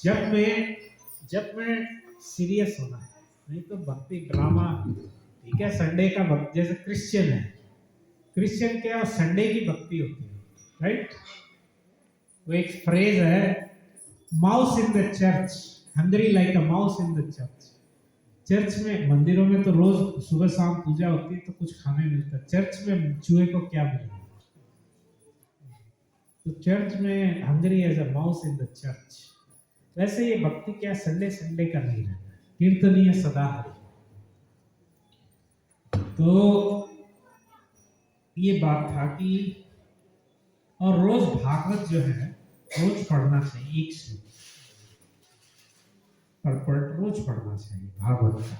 जब मैं सीरियस होना है, नहीं तो भक्ति ड्रामा, ठीक है? संडे का भक्त, जैसे क्रिश्चियन है, क्रिश्चियन क्या, संडे की भक्ति होती है, राइट? वो एक फ्रेज है, mouse in the church, hungry like a mouse in the church. Church में, मंदिरों में तो रोज सुबह शाम पूजा होती है तो कुछ खाने मिलता है, चर्च में चूहे को क्या मिलेगा? तो चर्च में hungry as a mouse in the church. वैसे ये भक्ति क्या, संडे संडे का नहीं रहता, कीर्तनीय सदा हरि। तो ये बात था कि, और रोज भागवत जो है रोज पढ़ना चाहिए, एक श्लोक रोज पढ़ना चाहिए, भागवत का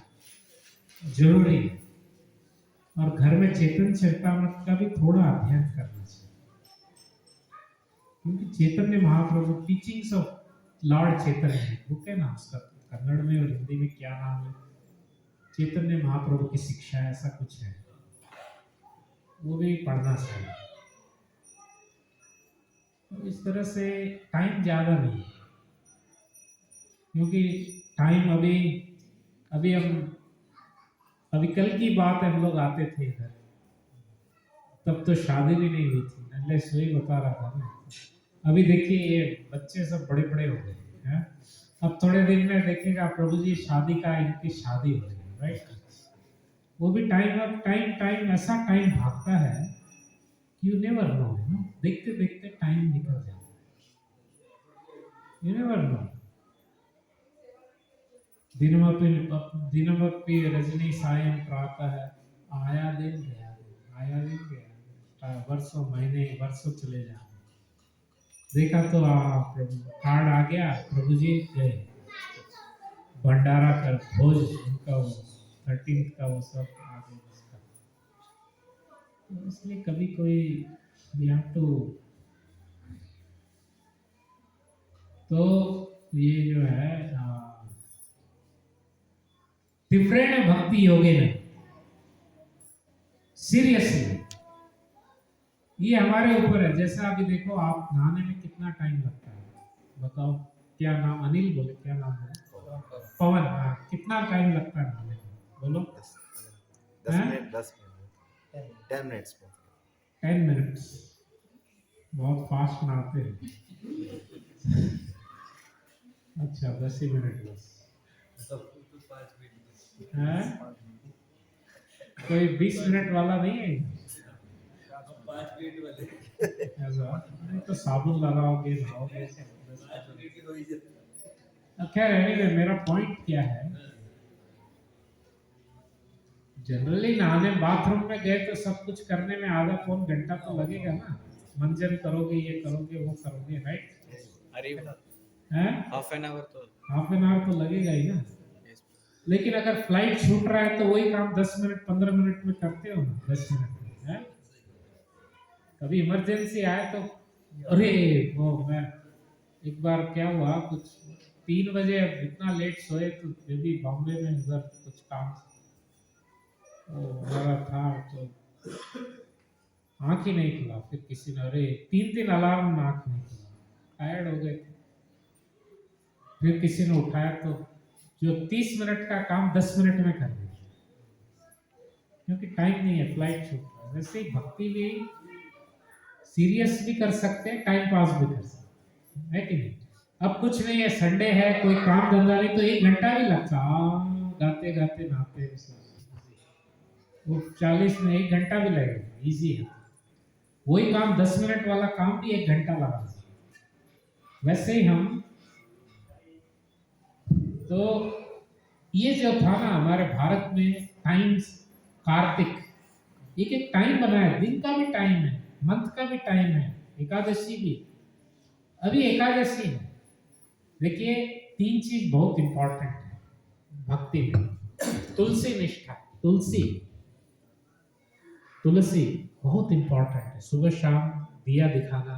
जरूरी है। और घर में चेतन चरितामृत का भी थोड़ा अध्ययन करना चाहिए, क्योंकि Chaitanya Mahaprabhu, teachings of Lord Chaitanya book है ना, उसका कन्नड़ में और हिंदी में क्या नाम है, चैतन्य महाप्रभु की शिक्षा, ऐसा कुछ है, वो भी पढ़ना चाहिए। तो इस तरह से टाइम ज़्यादा नहीं है, क्योंकि टाइम अभी कल की बात है, हम लोग आते थे इधर, तब तो शादी भी नहीं हुई थी, नल्ले सोई बता रहा था ना। अभी देखिए ये बच्चे सब बड़े बड़े हो गए हैं, अब थोड़े दिन में देखेगा प्रभु जी शादी का, इनकी शादी हो रही है, राइट? वो भी टाइम, अब टाइम ऐसा टाइम भागता है, यू नेवर नो, देखते देखते टाइम निकल जाता है, यू नेवर नो। दिनमपि रजनी सायं प्रातः, आया दिन गया दिन, आया दिन गया, वर्षों महीने वर्षों चले जाए, देखा तो प्रभु कार्ड आ गया, प्रभु जी गए, भंडारा कर भोज उनका, वो 13th का वो सब आ गया उसका। तो इसलिए कभी कोई तो ये जो है तीव्रेण भक्ति योगेन, सीरियसली ये हमारे ऊपर है। जैसा अभी देखो, आप नहाने में कितना टाइम लगता है बताओ? क्या नाम, अनिल बोले, क्या नाम है? पवन। हाँ, कितना टाइम लगता है नहाने में, बोलो? 10 मिनट 10 मिनट 10 मिनट्स में 10 मिनट्स। बहुत फास्ट नहाते हैं। अच्छा 10 ही मिनट बस है। कोई 20 मिनट वाला नहीं है ऐसा? नहीं तो साबुन लगाओगे नहाओगे। खैर एनीवे मेरा पॉइंट क्या है, जनरली नहाने बाथरूम में गए तो सब कुछ करने में आधा पौन घंटा तो लगेगा ना। मंजन करोगे, ये करोगे, वो करोगे, राइट? अरे हैं? हाफ एन आवर तो हाफ एन आवर तो लगेगा ही ना। yes. लेकिन अगर फ्लाइट छूट रहा है तो वही काम 10 मिनट 15 मिनट में करते हो ना। 10 मिनट में है। कभी इमरजेंसी आए तो अरे वो मैं एक बार क्या हुआ, कुछ 3 बजे इतना लेट सोए तो भी बॉम्बे में उधर कुछ काम वो हो रहा था तो आँख ही नहीं खुला। फिर किसी ने अरे 3 अलार्म में आँख नहीं खुला, टायर्ड हो गए थे। फिर किसी ने उठाया तो जो 30 मिनट का काम 10 मिनट में कर दिया, क्योंकि टाइम नहीं है, फ्लाइट छूट रहा है। वैसे ही भक्ति भी सीरियस भी कर सकते हैं, टाइम पास भी कर सकते हैं, है कि नहीं? अब कुछ नहीं है, संडे है, कोई काम धंधा नहीं तो 1 घंटा भी लगता, गाते गाते नहाते वो 40 में 1 घंटा भी लगेगा, इजी है। वही काम 10 मिनट वाला काम भी 1 घंटा लगा। वैसे ही हम तो ये जो था ना हमारे भारत में टाइम्स, कार्तिक एक एक टाइम बनाया, दिन का भी टाइम है, मंथ का भी टाइम है, एकादशी भी। अभी एकादशी है, देखिए 3 चीज बहुत इंपॉर्टेंट है भक्ति में। तुलसी निष्ठा, तुलसी तुलसी बहुत इंपॉर्टेंट है। सुबह शाम दिया दिखाना,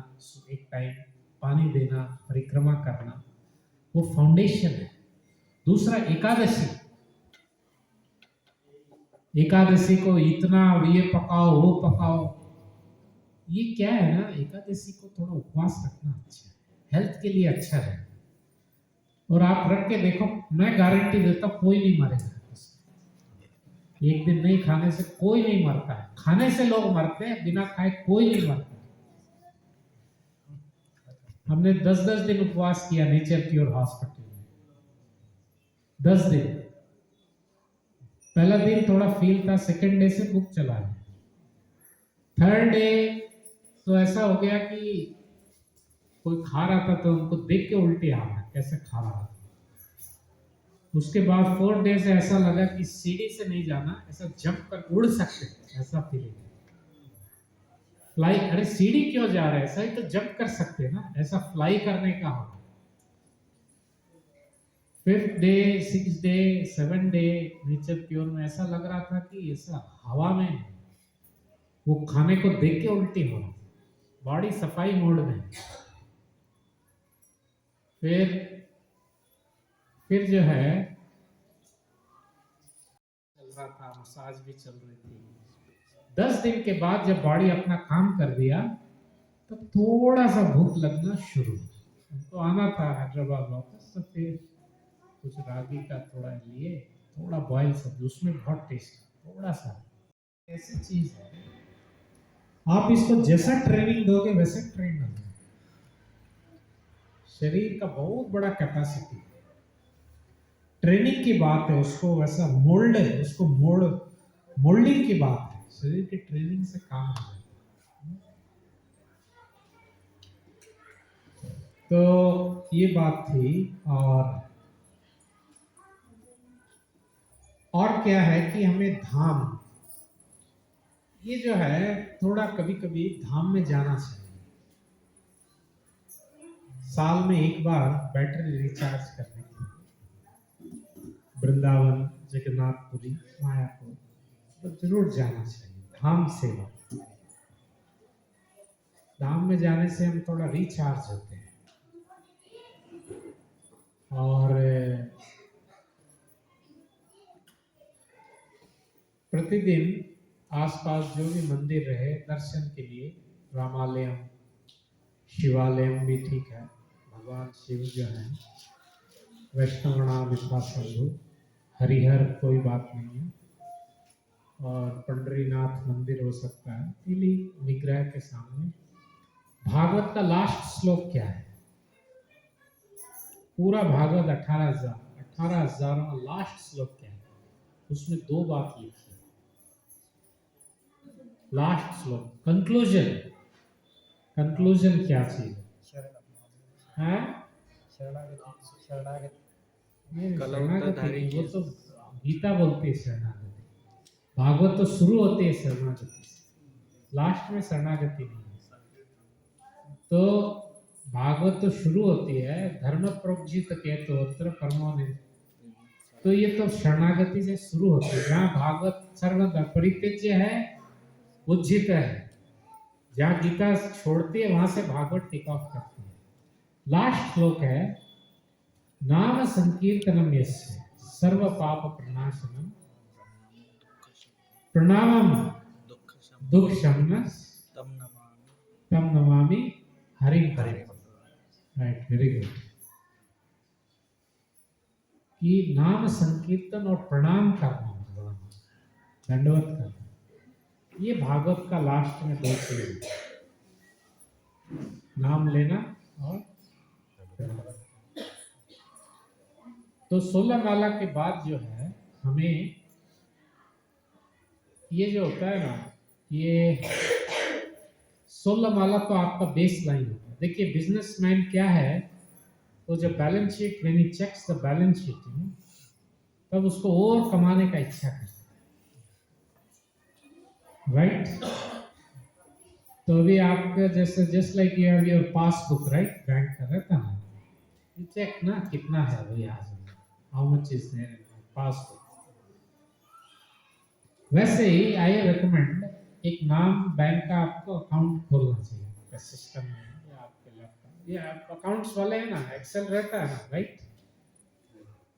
एक टाइम पानी देना, परिक्रमा करना, वो फाउंडेशन है। दूसरा एकादशी, एकादशी को इतना ये पकाओ वो पकाओ, ये क्या है ना, एकादशी को थोड़ा उपवास रखना अच्छा है, हेल्थ के लिए अच्छा है। और आप रख के देखो, मैं गारंटी देता हूं कोई नहीं मरेगा। एक दिन नहीं खाने से कोई नहीं मरता है, खाने से लोग मरते हैं, बिना खाए कोई नहीं मरता। हमने 10-10 दिन उपवास किया नेचर क्योर हॉस्पिटल में, 10 दिन। पहला दिन थोड़ा फील था, सेकंड डे से भूख चला गया, थर्ड डे तो ऐसा हो गया कि कोई खा रहा था तो उनको देख के उल्टी आ रहा कैसे खा रहा था। उसके बाद 4 डे से ऐसा लगा कि सीढ़ी से नहीं जाना, ऐसा जंप कर उड़ सकते, ऐसा फीलिंग। फ्लाई, अरे सीढ़ी क्यों जा रहे हैं, ऐसा ही तो जंप कर सकते हैं ना, ऐसा फ्लाई करने का हो। 5th day 6th day 7th day nature cure में ऐसा लग रहा था कि ऐसा हवा में वो खाने को देख के उल्टी हो रहा, बॉडी सफाई मोड में। फिर जो है चल रहा था, मसाज भी चल रही थी। 10 दिन के बाद जब बॉडी अपना काम कर दिया तो थोड़ा सा भूख लगना शुरू। तो आना था हैदराबाद वापस, तो फिर कुछ रागी का थोड़ा लिए, थोड़ा बॉयल सब्जी, उसमें बहुत टेस्ट, थोड़ा सा ऐसी चीज है। आप इसको जैसा ट्रेनिंग दोगे वैसे ट्रेन होगा। शरीर का बहुत बड़ा कैपेसिटी है, ट्रेनिंग की बात है, उसको वैसा मोल्ड है, उसको मोल्डिंग की बात है, शरीर की ट्रेनिंग से काम है। तो ये बात थी। और क्या है कि हमें धाम, ये जो है थोड़ा कभी कभी धाम में जाना चाहिए। साल में एक बार बैटरी रिचार्ज करने के लिए वृंदावन, जगन्नाथपुरी, मायापुर तो जरूर जाना चाहिए। धाम सेवा, धाम में जाने से हम थोड़ा रिचार्ज होते हैं। और प्रतिदिन आसपास जो भी मंदिर रहे दर्शन के लिए, रामालयम, शिवालयम भी ठीक है, भगवान शिव जो है, वैष्णवणा मिथा संधु, हरिहर कोई बात नहीं है, और पंडरीनाथ मंदिर हो सकता है, पीली निग्रह के सामने भागवत का लास्ट श्लोक क्या है? पूरा भागवत 18,000 लास्ट श्लोक क्या है? उसमें दो बात लिखी है। लास्ट श्लोक कंक्लूजन क्या चीज है? नहीं, शरणागति नहीं, वो तो गीता बोलती है शरणागति। भागवत तो शुरू होती है शरणागति से, लास्ट में शरणागति नहीं है। तो भागवत तो शुरू होती है धर्म प्रोज्जित केतोत्र परमो ने, तो ये तो शरणागति से शुरू होती है। जहाँ भागवत सर्वदा परित्यज्य है, उज्जित है, जहाँ गीता छोड़ती है वहां से भागवत टेक ऑफ करती है। लास्ट श्लोक है नाम संकीर्तनम यस्य सर्व पाप प्रणाशनम प्रणामम दुख शमन तम Namami Hari Hari. Right, very good. कि नाम संकीर्तन और प्रणाम करना, दंडवत करना, ये भागवत का लास्ट में दो चीज, नाम लेना और तो 16 माला के बाद जो है हमें ये जो होता है ना, ये 16 माला तो आपका बेस लाइन होता है। देखिए बिजनेसमैन क्या है, तो जब balance sheet when he checks the balance sheet तब उसको और कमाने का इच्छा करता है, राइट? तो अभी आपका जैसे just like you have your passbook, right? Bank का रहता है, you check ना कितना है अभी आज, how much is there in passbook. वैसे ही आई रिकमेंड एक नाम बैंक का आपको अकाउंट खोलना चाहिए आपके सिस्टम में या आपके लैपटॉप। ये आप अकाउंट्स वाले हैं ना, एक्सेल रहता है ना, राइट?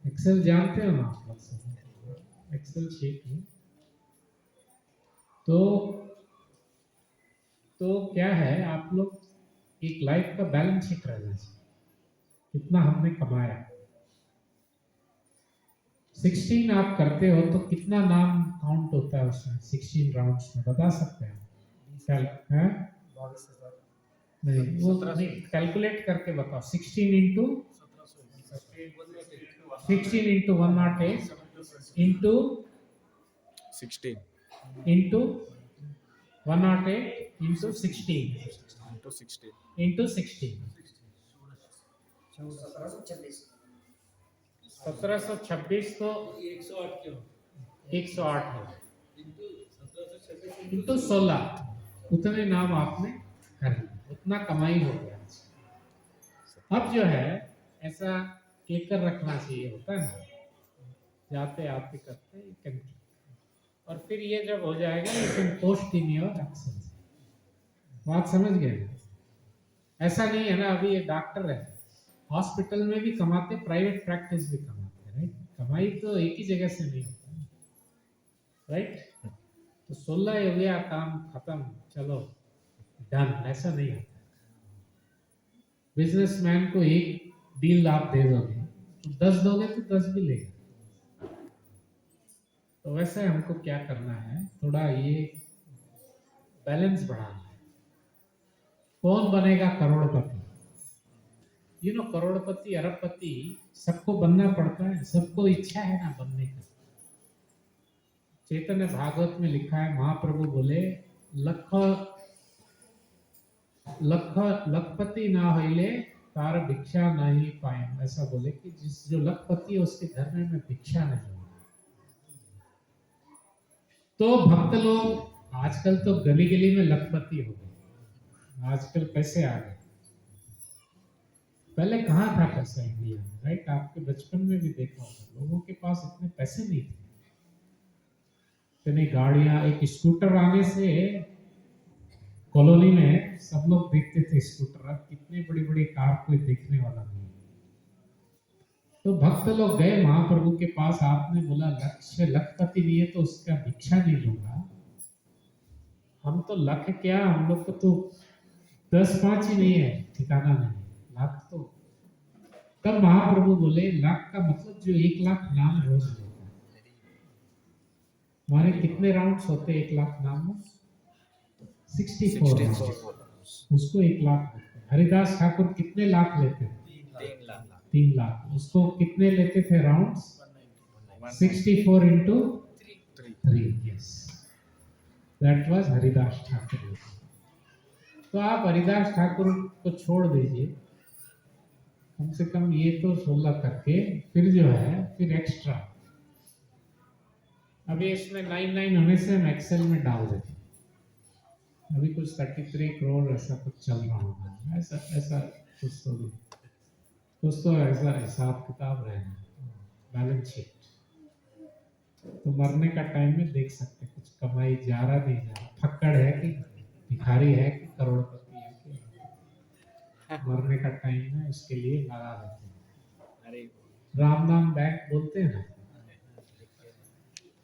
एक्सेल जानते हो ना आप लोग सब, एक्सेल शीट में तो क्या है, आप लोग एक लाइफ का बैलेंस शीट रहना चाहिए, कितना हमने कमाया। 16 आप करते हो तो कितना नाम काउंट होता है उसमें 16 राउंड्स में, बता सकते हैं? नहीं, वो नहीं, कैलकुलेट करके बताओ। 16 into 108 into 16 into 108 into 16 into 16 1726 तो 108 है इंटू 16, उतने नाम आपने कर लिए, उतना कमाई हो गया। अब जो है ऐसा क्लिकर रखना चाहिए, होता है ना, जाते आते करते, और फिर ये जब हो जाएगा लेकिन पोस्ट इन योर एक्सेल। बात समझ गए? ऐसा नहीं है ना, अभी ये डॉक्टर है, हॉस्पिटल में भी कमाते, प्राइवेट प्रैक्टिस भी कमाते, राइट? कमाई तो एक ही जगह से नहीं होता, राइट? तो 16 हो गया, काम खत्म, चलो डन, ऐसा नहीं होता। बिजनेसमैन को एक डील आप दे दोगे तो 10 दोगे तो 10 भी लेगा। तो वैसे हमको क्या करना है, थोड़ा ये बैलेंस बढ़ाना है। कौन बनेगा करोड़पति? यू नो, करोड़पति अरबपति सबको बनना पड़ता है, सबको इच्छा है ना बनने की। चैतन्य भागवत में लिखा है, महाप्रभु बोले लखपति ना होइले तार भिक्षा नहीं पाए, ऐसा बोले कि जो लखपति है उसके घर में भिक्षा नहीं है। तो भक्त लोग आजकल तो गली गली में लखपति हो गए, आजकल पैसे आ गए। पहले कहाँ था पैसा इंडिया में, राइट? आपके बचपन में भी देखा होगा, लोगों के पास इतने पैसे नहीं थे, इतनी गाड़ियां, एक स्कूटर आने से कॉलोनी में सब लोग देखते थे स्कूटर, अब कितनी बड़ी बड़ी कार कोई देखने वाला नहीं। तो भक्त लोग गए महाप्रभु के पास, आपने बोला लक्ष्य लखपति नहीं है तो उसका भिक्षा नहीं लूंगा। हम तो लख क्या, हम लोग को तो 10-5 ही नहीं है, ठिकाना नहीं, लाख तो। तब महाप्रभु बोले लाख का मतलब जो 1 लाख नाम रोज लेता है। हमारे कितने राउंड्स होते 1 लाख नाम में? 64। उसको 1 लाख लेते हैं। हरिदास ठाकुर कितने लाख लेते थे? 3 लाख 3 लाख। उसको कितने लेते थे round? 64 into 3, yes, that was Haridas Thakur. तो आप हरिदास ठाकुर को छोड़ दीजिए, कम से कम ये तो 16 करके फिर जो है फिर एक्स्ट्रा। अभी इसमें 99 होने से हम एक्सेल में डाल देते, अभी कुछ 33 करोड़ ऐसा कुछ चल रहा होगा, ऐसा ऐसा कुछ तो ऐसा हिसाब किताब रहेगा बैलेंस शीट। तो मरने का टाइम में देख सकते कुछ कमाई जा रहा नहीं जा रहा, फक्कड़ है कि भिखारी है कि करोड़पति है कि मरने का टाइम है, उसके लिए लगा देते हैं। अरे राम नाम बैंक बोलते हैं ना,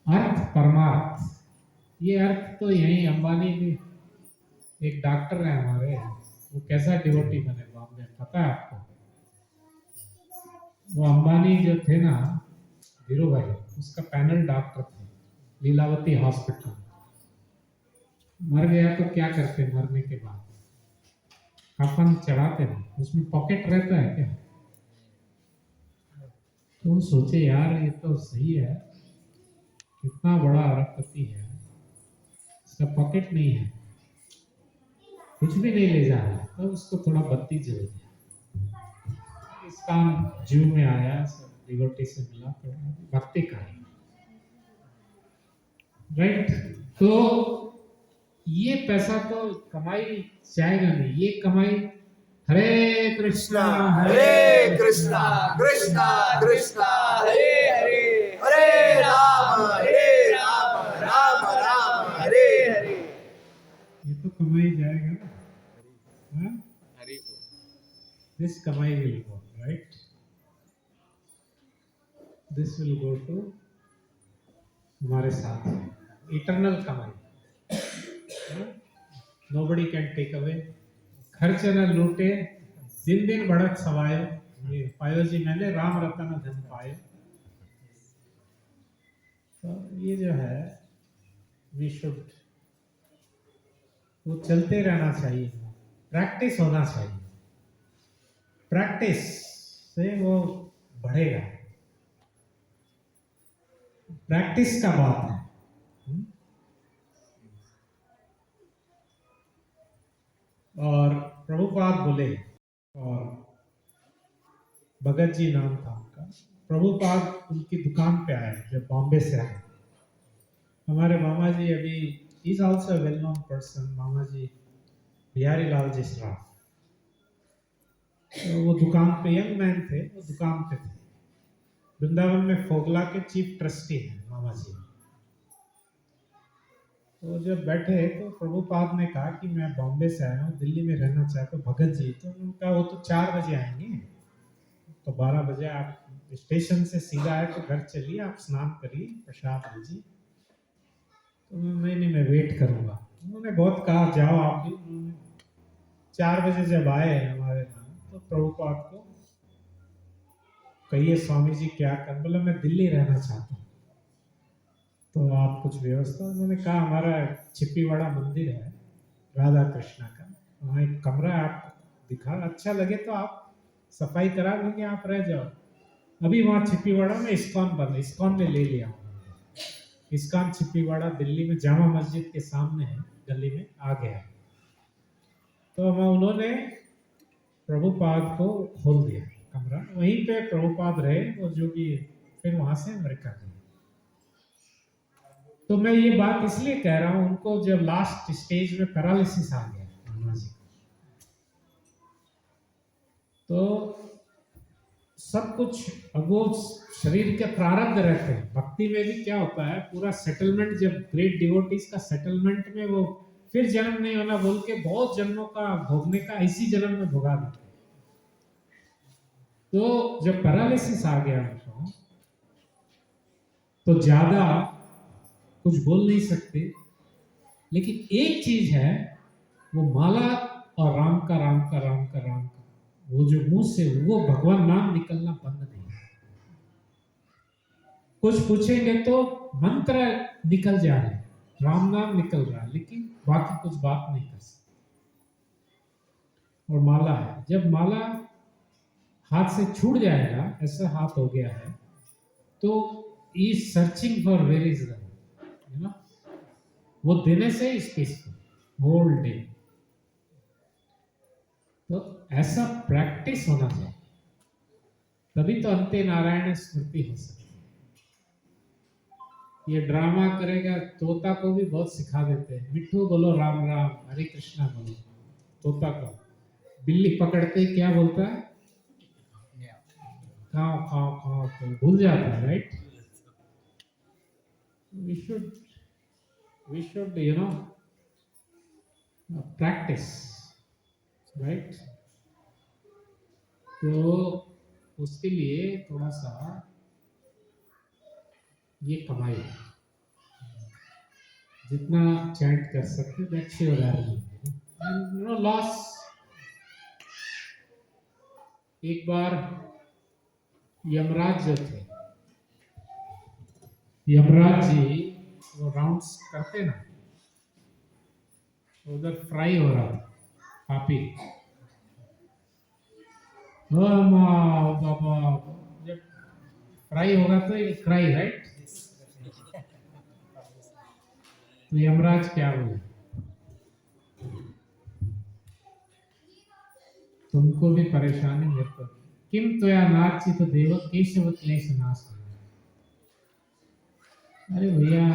अर्थ परमार्थ, ये अर्थ तो यही अंबानी भी, एक डॉक्टर है हमारे, वो कैसा डिवोटी बने बॉम्बे, पता है आपको? वो अंबानी जो थे ना धीरू भाई, उसका पैनल डॉक्टर थे लीलावती हॉस्पिटल। मर गया तो क्या करते मरने के बाद? कफन चढ़ाते हैं, उसमें पॉकेट रहता है क्या? तो सोचे यार ये तो सही है, इतना बड़ा अरबपति है, इसका पॉकेट नहीं है, कुछ भी नहीं ले जा रहा, तो उसको थोड़ा बत्ती जल गया। इसका जीव में आया, सब डिवोटी से मिला, तो भक्ति का राइट। तो ये पैसा तो कमाई जाएगा नहीं, ये कमाई हरे कृष्णा हरे कृष्णा कृष्णा कृष्णा हरे हरे, हरे राम राम राम हरे हरे। ये तो कमाई जाएगा ना, हाँ? हरी This kamai will go, right? This will go to हमारे साथ eternal कमाई, हाँ? Nobody can take away। खर्च न लूटे दिन दिन बढ़त सवायो, ये पायो जी मैंने राम रतन धन पाए। तो ये जो है we should, वो चलते रहना चाहिए, प्रैक्टिस होना चाहिए, प्रैक्टिस से वो बढ़ेगा, प्रैक्टिस का बात है। और प्रभुपाद बोले, और भगत जी नाम था उनका, प्रभुपाद उनकी दुकान पे आए जब बॉम्बे से आए। हमारे मामा जी अभी is also well known person, मामा जी बिहारी लाल जसराव, तो वो दुकान पे यंग मैन थे, वो दुकान पे थे। वृंदावन में फोगला के चीफ ट्रस्टी हैं मामा जी। तो जब बैठे तो प्रभुपाद ने कहा कि मैं बॉम्बे से आया हूँ, दिल्ली में रहना चाहता हूँ भगत जी। तो उन्होंने कहा वो तो 4 बजे आएंगे, तो 12 बजे आप स्टेशन से सीधा आए तो घर चलिए, आप स्नान करिए, प्रसाद लीजिए। तो नहीं मैं वेट करूँगा। उन्होंने बहुत कहा जाओ आप भी। उन्होंने 4 बजे जब आए हमारे यहाँ, तो प्रभुपाद को कहिए स्वामी जी क्या कर, बोला मैं दिल्ली रहना चाहता हूँ, तो आप कुछ व्यवस्था। उन्होंने कहा हमारा छिप्पीवाड़ा मंदिर है राधा कृष्णा का, वहाँ एक कमरा है, आपको दिखा अच्छा लगे तो आप सफाई करा देंगे, आप रह जाओ। अभी वहाँ छिप्पीवाड़ा में इस्कॉन बंद, इस्कॉन ने ले लिया। इस्कॉन छिप्पीवाड़ा दिल्ली में जामा मस्जिद के सामने है, गली में आ गया। तो वहाँ उन्होंने प्रभुपाद को खोल दिया कमरा, वहीं पे प्रभुपाद रहे, और जो भी फिर वहां से अमेरिका गए। तो मैं ये बात इसलिए कह रहा हूं, उनको जब लास्ट स्टेज में पैरालिसिस आ गया मामा जी, तो सब कुछ अब वो शरीर के प्रारब्ध रहते हैं। भक्ति में भी क्या होता है, पूरा सेटलमेंट, जब ग्रेट डिवोटीज का सेटलमेंट में वो फिर जन्म नहीं होना बोल के बहुत जन्मों का भोगने का इसी जन्म में भोगा देते। तो जब पैरालिसिस आ गया उनको, तो ज्यादा कुछ बोल नहीं सकते, लेकिन एक चीज है, वो माला और राम का राम का राम का राम का, वो जो मुंह से वो भगवान नाम निकलना बंद नहीं। कुछ पूछेंगे तो मंत्र निकल जा रहे, राम नाम निकल रहा है, लेकिन बाकी कुछ बात नहीं कर सकते। और माला है। जब माला हाथ से छूट जाएगा, ऐसा हाथ हो गया है, तो is searching for where is the, you know, वो देने से इज पीसफुल होल डे। तो ऐसा प्रैक्टिस होना चाहिए, तभी तो अंते नारायण स्मृति हो सकती है। ये ड्रामा करेगा, तोता को भी बहुत सिखा देते हैं, मिट्ठू बोलो राम राम, हरे कृष्णा बोलो। तोता को बिल्ली पकड़ते ही क्या बोलता है? खाओ खाओ खाओ, तो भूल जाता है, right? We should you know practice, right? तो उसके लिए थोड़ा सा ये कमाई, जितना चैंट कर सकते, that's your earning and no loss. एक बार यमराज जो थे, यमराज जी वो राउंड्स करते ना, उधर फ्राई हो रहा था पापी। ओ बाबा, जब फ्राई होगा तो ये क्राई, राइट? तो यमराज क्या बोले? तुमको भी परेशानी मेरे को, किम त्वया नार्चित देव केशव क्लेश नाश। अरे भैया,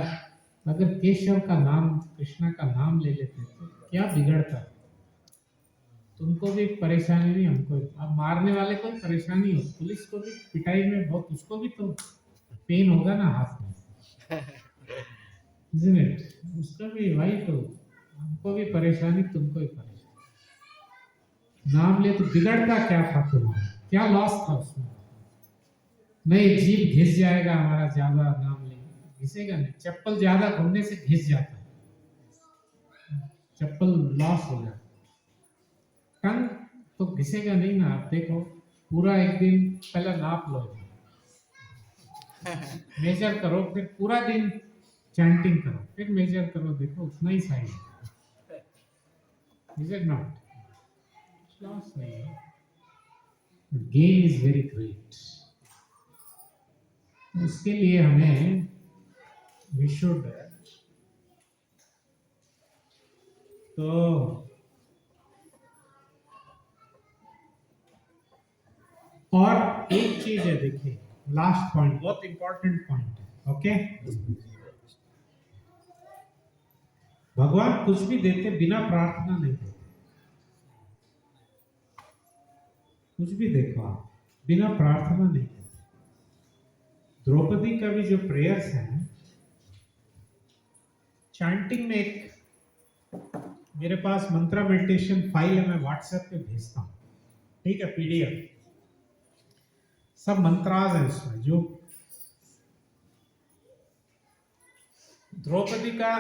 अगर केशव का नाम, कृष्णा का नाम ले लेते तो क्या बिगड़ता? तुमको भी परेशानी नहीं, हमको भी। अब मारने वाले को भी परेशानी हो, पुलिस को भी पिटाई में बहुत, उसको भी तो पेन होगा ना हाथ में, isn't it? उसका भी भाई, तो हमको भी परेशानी, तुमको भी परेशानी। नाम ले तो बिगड़ता क्या था तुम्हारा? क्या लॉस था उसमें? नहीं, जीभ घिस जाएगा हमारा, ज्यादा नाम लेंगे, घिसेगा नहीं। चप्पल ज्यादा घूमने से घिस जाता है, चप्पल लॉस हो जाता है। टंग तो घिसेगा नहीं ना। आप देखो, पूरा एक दिन पहले नाप लो, मेजर करो, फिर पूरा दिन चैंटिंग करो, फिर मेजर करो, देखो उतना ही साइज है। Is it not? लॉस नहीं है, गेन इज वेरी ग्रेट। उसके लिए हमें वी शुड, तो और एक चीज है, देखिए लास्ट पॉइंट, बहुत इंपॉर्टेंट पॉइंट है, ओके? भगवान कुछ भी देते बिना प्रार्थना नहीं देते। कुछ भी देखो आप, बिना प्रार्थना नहीं देते। द्रौपदी का भी जो प्रेयर्स हैं, चैंटिंग में, एक मेरे पास मंत्रा मेडिटेशन फाइल है, मैं व्हाट्सएप पे भेजता हूँ, ठीक है? पीडीएफ, सब मंत्रास है उसमें। जो द्रौपदी का,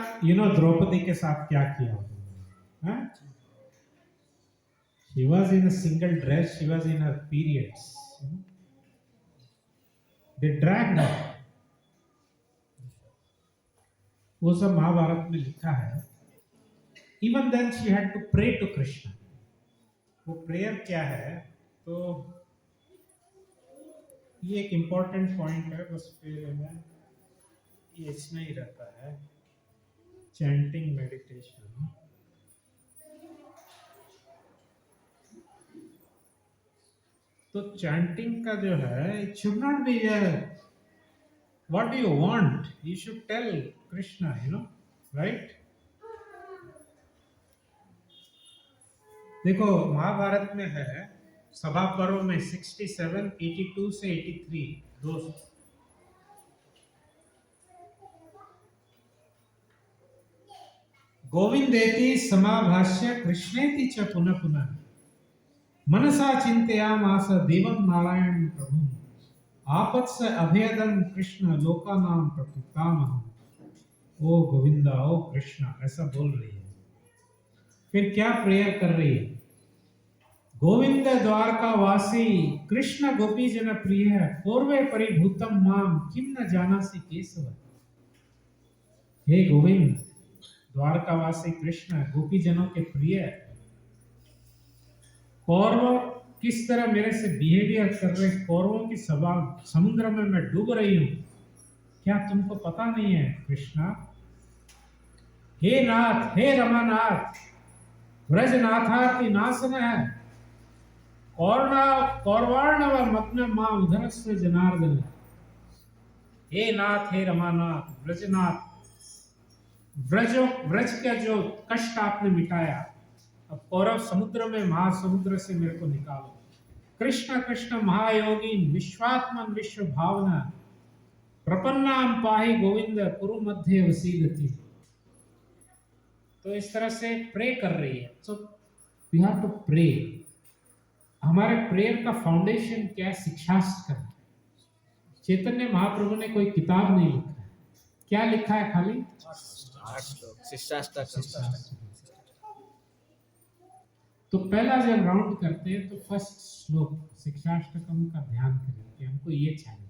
द्रौपदी के साथ क्या किया उन्होंने? She was in a single dress, she was in her periods. They dragged her. वो सब महाभारत में लिखा है। Even then she had to pray to Krishna. वो प्रेयर क्या है? तो ये एक इम्पोर्टेंट पॉइंट है, बस फिर मैं ये इसमें ही रहता है, चैंटिंग मेडिटेशन। तो चैंटिंग का जो है, it should not be what do you want, you should tell Krishna, right? देखो महाभारत में है, सभा पर्व में 67, 82 से 83 दो। गोविंदेति समाभाष्य कृष्णेति च पुनः पुनः मनसा चिंतयामास देवं नारायण प्रभु आपत्स अभेदम कृष्ण लोकानाम प्रपितामहम्। ओ गोविंदा, ओ कृष्णा, ऐसा बोल रही है। फिर क्या प्रेयर कर रही है? गोविंद द्वारका वासी कृष्ण गोपी जन प्रिय पूर्वे परिभूतम माम किम न जानासि केशव। हे गोविंद, द्वारकावासी कृष्ण गोपी जनों के प्रिय, कौरव किस तरह मेरे से बिहेवियर कर रहे, कौरवों की सभा समुद्र में मैं डूब रही हूँ, क्या तुमको पता नहीं है कृष्णा? हे नाथ, हे रमानाथ, व्रजनाथाति नासन है, कौरवार्णव मग्न मां उधरस्व जनार्दन। हे नाथ, हे रमानाथ, व्रजनाथ, व्रज का जो कष्ट आपने मिटाया, अब कौरव समुद्र में, महासमुद्र से मेरे को निकालो। कृष्ण कृष्ण महायोगी विश्वात्मन विश्व भावना, प्रपन्नाम पाहि गोविंद कुरु मध्य वसीदति। तो इस तरह से प्रे कर रही है। So we have to pray. हमारे प्रेयर का फाउंडेशन क्या है? शिक्षास्त्र का। चैतन्य महाप्रभु ने कोई किताब नहीं लिखा है। क्या लिखा है? खाली 8 श्लोक शिष्टाष्टकम। तो पहला जब राउंड करते हैं तो फर्स्ट श्लोक शिक्षाष्टकम का ध्यान करें कि हमको ये चाहिए।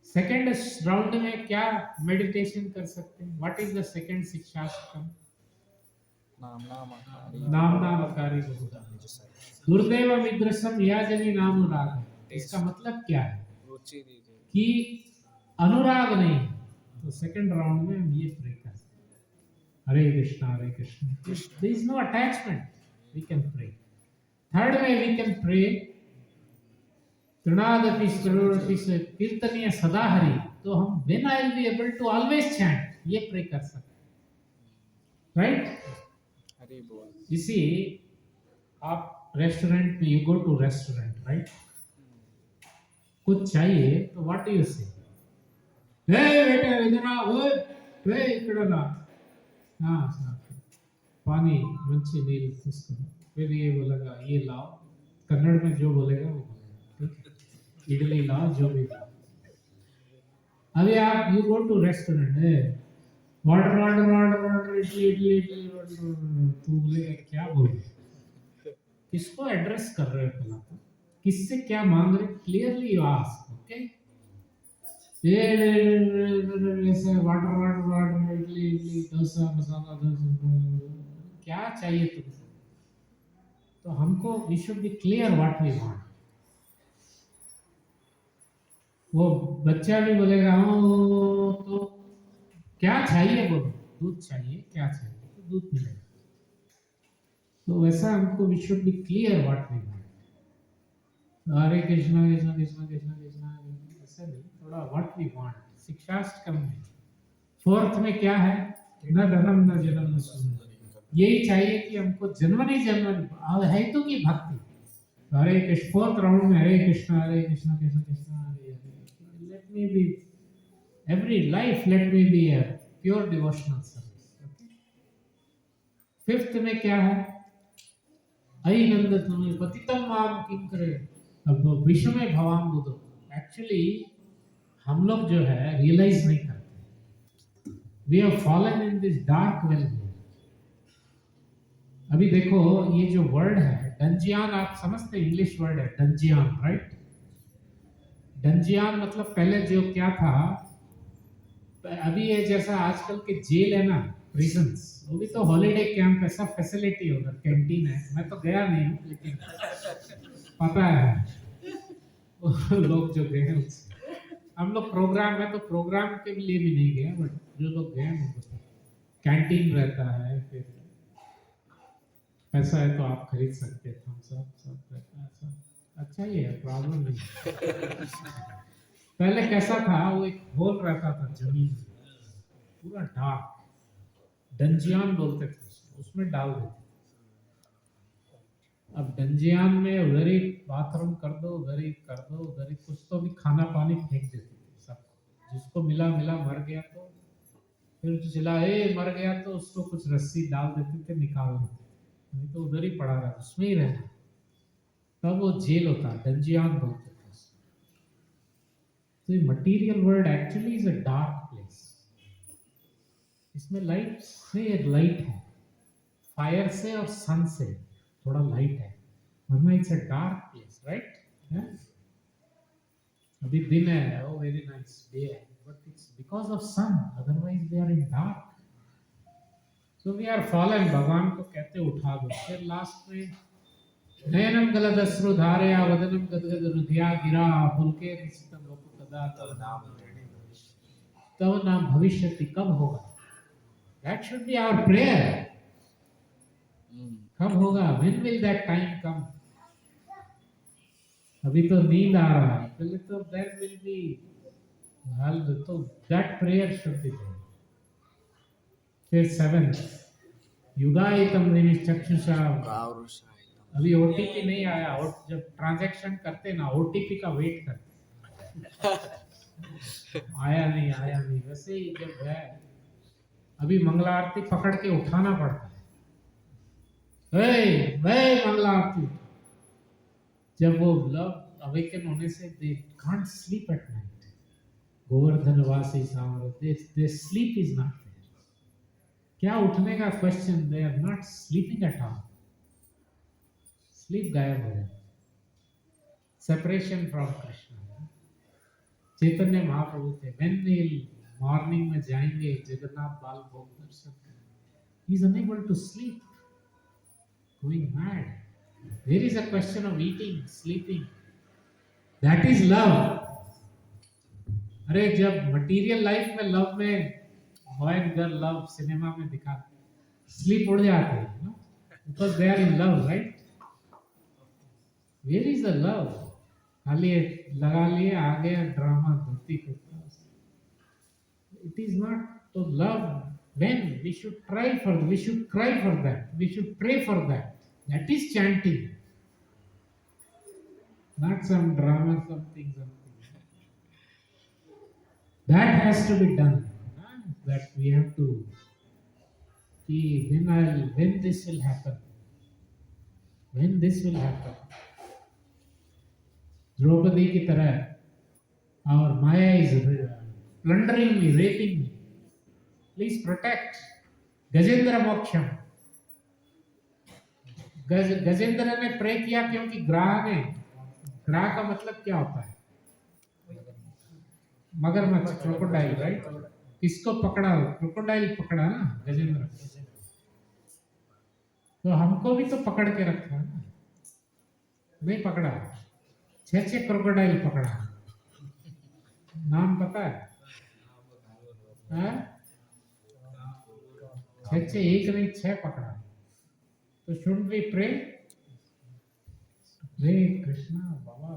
सेकेंड राउंड में क्या मेडिटेशन कर सकते हैं? What is the second Shikshashtakam? नाम नामकारी बहुधा दुर्दैव मिद्रसम याजनी नामुराग। इसका मतलब क्या है? रुचि दीजिए कि अनुराग नहीं है। तो सेकेंड राउंड में हम ये प्रे करते हैं, Hare Krishna there is no attachment, we can pray. Third में वी कैन प्रे तृणादपि स्करोरपि से कीर्तनीय सदा हरि। तो हम when I will be able to always chant, ये प्रे कर सकते हैं, राइट? हरि बोल। इसी आप रेस्टोरेंट में, you go to restaurant, right? कुछ चाहिए तो व्हाट डू यू से? हे बेटा इधर आ, ओए वे इकडे ला, हाँ पानी मंची नील उसको, फिर ये बोलेगा ये लाओ, कन्नड़ में जो बोलेगा वो बोलेगा, ठीक? इडली लाओ, जो भी लाओ। अभी आप यू गो टू रेस्टोरेंट, है वाटर इडली, तू बोलेगा क्या बोल रहे? किसको एड्रेस कर रहे हो? पहला तो किससे क्या मांग रहे? Clearly you ask, okay? ये ऐसे वाटर इडली डोसा मसाला डोसा, क्या चाहिए तुमको? तो हमको we should be clear what we want. वो बच्चा भी बोलेगा ओ, तो क्या चाहिए? बोलो दूध चाहिए, क्या चाहिए? तो दूध मिलेगा। तो वैसा हमको we should be clear what we want. Hare Krishna Krishna Krishna Krishna Krishna, ऐसा नहीं, थोड़ा व्हाट वी वांट। शिक्षाष्टकम में फोर्थ में क्या है? न धर्म न जन्म न सुंदर। यही चाहिए कि हमको जन्म नहीं जन्म है तो की भक्ति। हरे कृष्ण, फोर्थ राउंड में Hare Krishna Krishna Krishna Hare Hare, let me be every life, let me be a pure devotional service. Fifth में क्या है? अयि नंद तुम्हें पतितम माम किम करे, अब विश्व में भवान बुद्धो। एक्चुअली हम लोग जो है रियलाइज नहीं करते, we have fallen in this dark well. अभी देखो ये जो वर्ड है डंजियान, आप समझते इंग्लिश वर्ड है डंजियान, राइट? डंजियान मतलब पहले जो क्या था, अभी ये जैसा आजकल के जेल है ना, प्रिजन्स, वो भी तो हॉलीडे कैंप, ऐसा फैसिलिटी होगा, कैंटीन है। मैं तो गया नहीं हूँ लेकिन पता है वो लोग जो गए हैं, हम लोग प्रोग्राम में, तो प्रोग्राम के लिए भी नहीं गए, बट जो लोग गए हैं उनको कैंटीन रहता है, फिर पैसा है तो आप खरीद सकते हैं, हम सब रहता है, सब अच्छा ही है, प्रॉब्लम नहीं। पहले कैसा था, वो एक होल रहता था जमीन में, पूरा डार्क, डंजियान बोलते थे, उसमें डाल देते। अब डंजियान में उधर ही बाथरूम कर दो, उधर ही कर दो, उधर ही कुछ तो भी खाना पानी फेंक देते थे सब, जिसको मिला मिला, मर गया तो फिर जो चिल्ला ए मर गया तो उसको कुछ रस्सी डाल देते थे, निकाल देते, नहीं तो उधर ही पड़ा रहा, उसमें ही रहना। तब वो जेल होता, डंजियान बोलते थे। तो ये material world actually is a dark place. इसमें लाइट से एक लाइट है, फायर से और सन से थोड़ा लाइट है, वरना it's a dark place, right? अभी दिन है, ओ वेरी नाइस डे है, but it's because of sun, otherwise we are in dark. So we are fallen, भगवान को कहते उठा दो। फिर लास्ट में नयनम गलदश्रुधारया वदनम गदगदरुधिया गिरा पुलके निश्चितम वपु तदा तव नाम तव नाम भविष्यति कब होगा? That should be our prayer. कब होगा? When will that time come? अभी तो नींद आ रहा है, पहले तो that will be हाल तो that prayer should be there. फिर 7th युगायतम निमिषचक्षुषा अभी ओटीपी नहीं आया और जब ट्रांजैक्शन करते ना ओटीपी का वेट करते आया नहीं वैसे ही जब है अभी मंगला आरती पकड़ के उठाना पड़ता है वे मंगला आरती जब वो लव अवेकन होने से they can't sleep at night Govardhan वासी सावर they sleep is not there क्या उठने का question they are not sleeping at all sleep गायब हो जाता सेपरेशन फ्रॉम कृष्ण चैतन्य महाप्रभु थे व्हेन नील मॉर्निंग में जाएंगे जगन्नाथ बाल भोग दर्शन he is unable to sleep going mad there is a question of eating sleeping that is love अरे जब मटेरियल लाइफ में लव में boy and girl love cinema में दिखा स्लीप उड़ जाते हैं no because they are in love right where is the love खाली लगा लिए आ गया drama dhoti kurta it is not to love when we should try for we should cry for that we should pray for that is chanting not some drama something that has to be done that we have to see when this will happen Draupadi की तरह और माया इज plundering me, raping me. Please protect. Gajendra मोक्षम. गजेंद्र ने प्रे किया क्योंकि ग्राह का मतलब क्या होता है? मगरमच्छ, क्रोकोडाइल, राइट? किसको पकड़ा? क्रोकोडाइल पकड़ा ना गजेंद्र. तो हमको भी तो पकड़ के रखा है ना? नहीं पकड़ा. 6 क्रोकोडाइल पकड़ा. नाम पता है? एक नहीं 6 पकड़ा तो शुड वी प्रे रे कृष्णा बाबा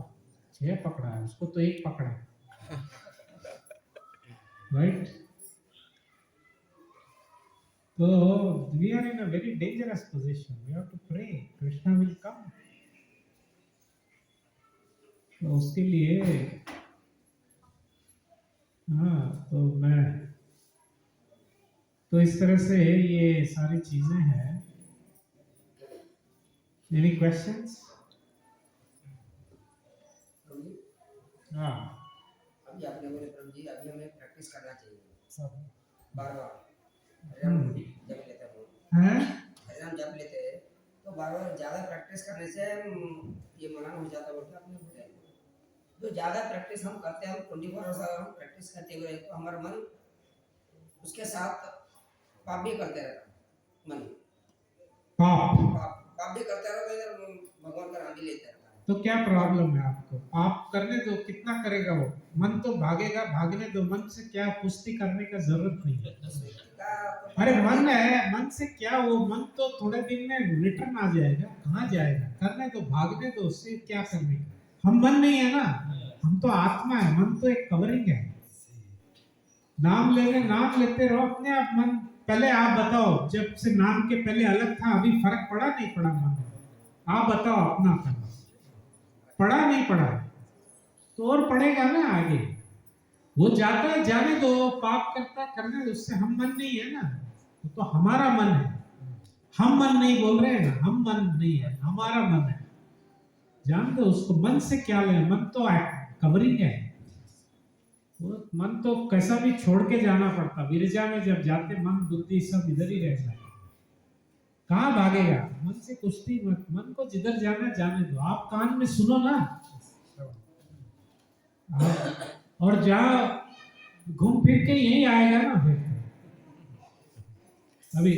6 पकड़ा है उसको तो 1 पकड़ा राइट तो we are in a very dangerous position we have to pray Krishna will come तो उसके लिए तो मैं तो इस तरह से ये सारी चीजें हैं एनी क्वेश्चंस हाँ अभी आपने बोले प्रभु जी अभी हमें प्रैक्टिस करना चाहिए सब बार-बार जब लेते हैं एग्जाम जब लेते हैं तो बार-बार ज़्यादा प्रैक्टिस करने से ये मना हो जाता बोलते आपने बोले तो ज़्यादा प्रैक्टिस हम करते हैं हम 24 आवर्स अगर हम प्रैक्टिस करते हुए तो हमारा मन उसके साथ पाप भी करते रहता मन पाप भी करते रहता इधर भगवान का नाम भी लेते रहता तो क्या प्रॉब्लम है आपको आप करने दो कितना करेगा वो मन तो भागेगा भागने दो मन से क्या पुष्टि करने का जरूरत नहीं है अरे मन है मन से क्या वो मन तो थोड़े दिन में रिटर्न आ जाएगा कहाँ जाएगा करने दो भागने दो उससे क्या करने का हम मन नहीं है ना हम तो आत्मा है मन तो एक कवरिंग है नाम लेते रहो अपने आप मन पहले आप बताओ जब से नाम के पहले अलग था अभी फर्क पड़ा नहीं पड़ा मन आप बताओ अपना पड़ा नहीं पड़ा तो और पड़ेगा ना आगे वो जाता है जाने दो पाप करता करने दो उससे हम मन नहीं है ना तो हमारा मन है हम मन नहीं बोल रहे हैं ना हम मन नहीं है हमारा मन है जान दो उसको मन से क्या ले मन तो कवरिंग है वो मन तो कैसा भी छोड़ के जाना पड़ता विरजा में जब जाते मन बुद्धि सब इधर ही रह जाए कहाँ भागेगा मन से कुश्ती मत मन को जिधर जाना जाने दो आप कान में सुनो ना और जहाँ घूम फिर के यही आएगा ना फिर अभी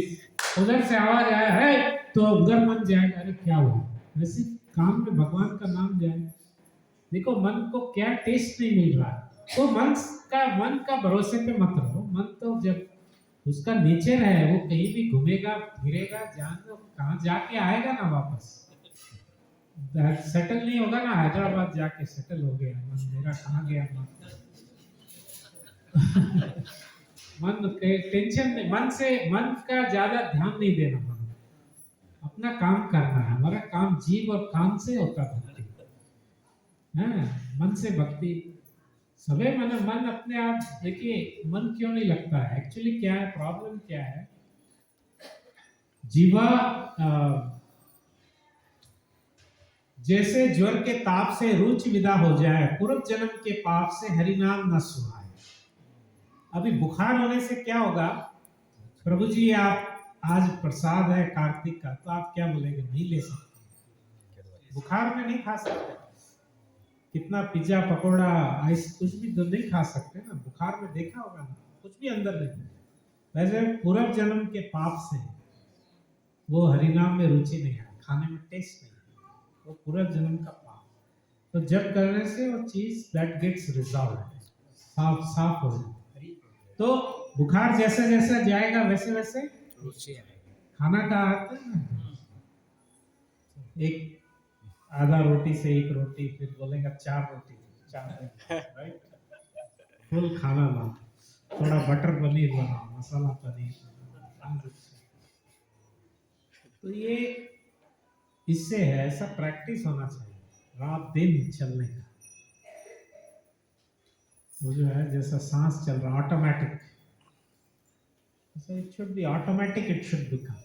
उधर से आवाज आया है तो उधर मन जाएगा अरे क्या हुआ वैसे काम में भगवान का नाम जाए। देखो मन को क्या टेस्ट नहीं मिल रहा है, तो मन का भरोसे पे मत रहो। मन तो जब उसका नेचर है, वो कहीं भी घूमेगा फिरेगा, जान लो कहाँ जाके आएगा ना वापस। सेटल नहीं होगा ना, हैदराबाद जाके सेटल हो गया मन, मेरा कहाँ गया मन। मन के टेंशन में, मन का ज्यादा ध्यान नहीं देना। मन अपना काम करना है, हमारा काम जीव और काम से होता है भक्ति। मन से भक्ति सबे मन अपने आप। देखिए मन क्यों नहीं लगता है, एक्चुअली क्या है, प्रॉब्लम क्या है। जीवा जैसे ज्वर के ताप से रुचि विदा हो जाए, पूर्व जन्म के पाप से हरिनाम न सुहाए। अभी बुखार होने से क्या होगा, प्रभु जी आप आज प्रसाद है कार्तिक का, तो आप क्या बोलेंगे, नहीं ले सकते, बुखार में नहीं खा सकते। कितना पिज्जा पकोड़ा आइस कुछ भी तो नहीं खा सकते ना, बुखार में देखा होगा ना, कुछ भी अंदर नहीं। वैसे पूर्व जन्म के पाप से वो हरिनाम में रुचि नहीं है, खाने में टेस्ट नहीं, वो पूर्व जन्म का पाप। तो जब करने से वो चीज दैट गेट्स रिजॉल्व, साफ हो जाए। तो बुखार जैसे जैसे जाएगा वैसे वैसे रुचि आएगी। खाना का आता है ना, एक आधा रोटी से एक रोटी, फिर बोलेगा 4 रोटी, 4 राइट, फुल खाना ला, थोड़ा बटर पनीर बना, मसाला पनीर। तो ये इससे है, ऐसा प्रैक्टिस होना चाहिए रात दिन चलने का। वो जो है जैसा सांस चल रहा automatic, it should be automatic, it should become.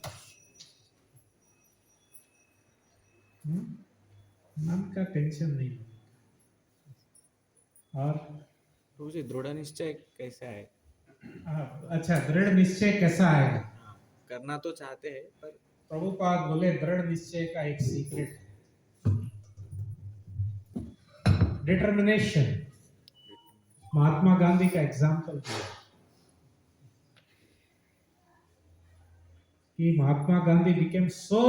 मन का टेंशन नहीं। और प्रभु जी दृढ़ निश्चय कैसे है? अच्छा, दृढ़ निश्चय कैसा आएगा? हाँ, करना तो चाहते हैं पर प्रभुपाद बोले दृढ़ निश्चय का एक सीक्रेट है, डिटर्मिनेशन। महात्मा गांधी का एग्जाम्पल दिया कि Mahatma Gandhi became so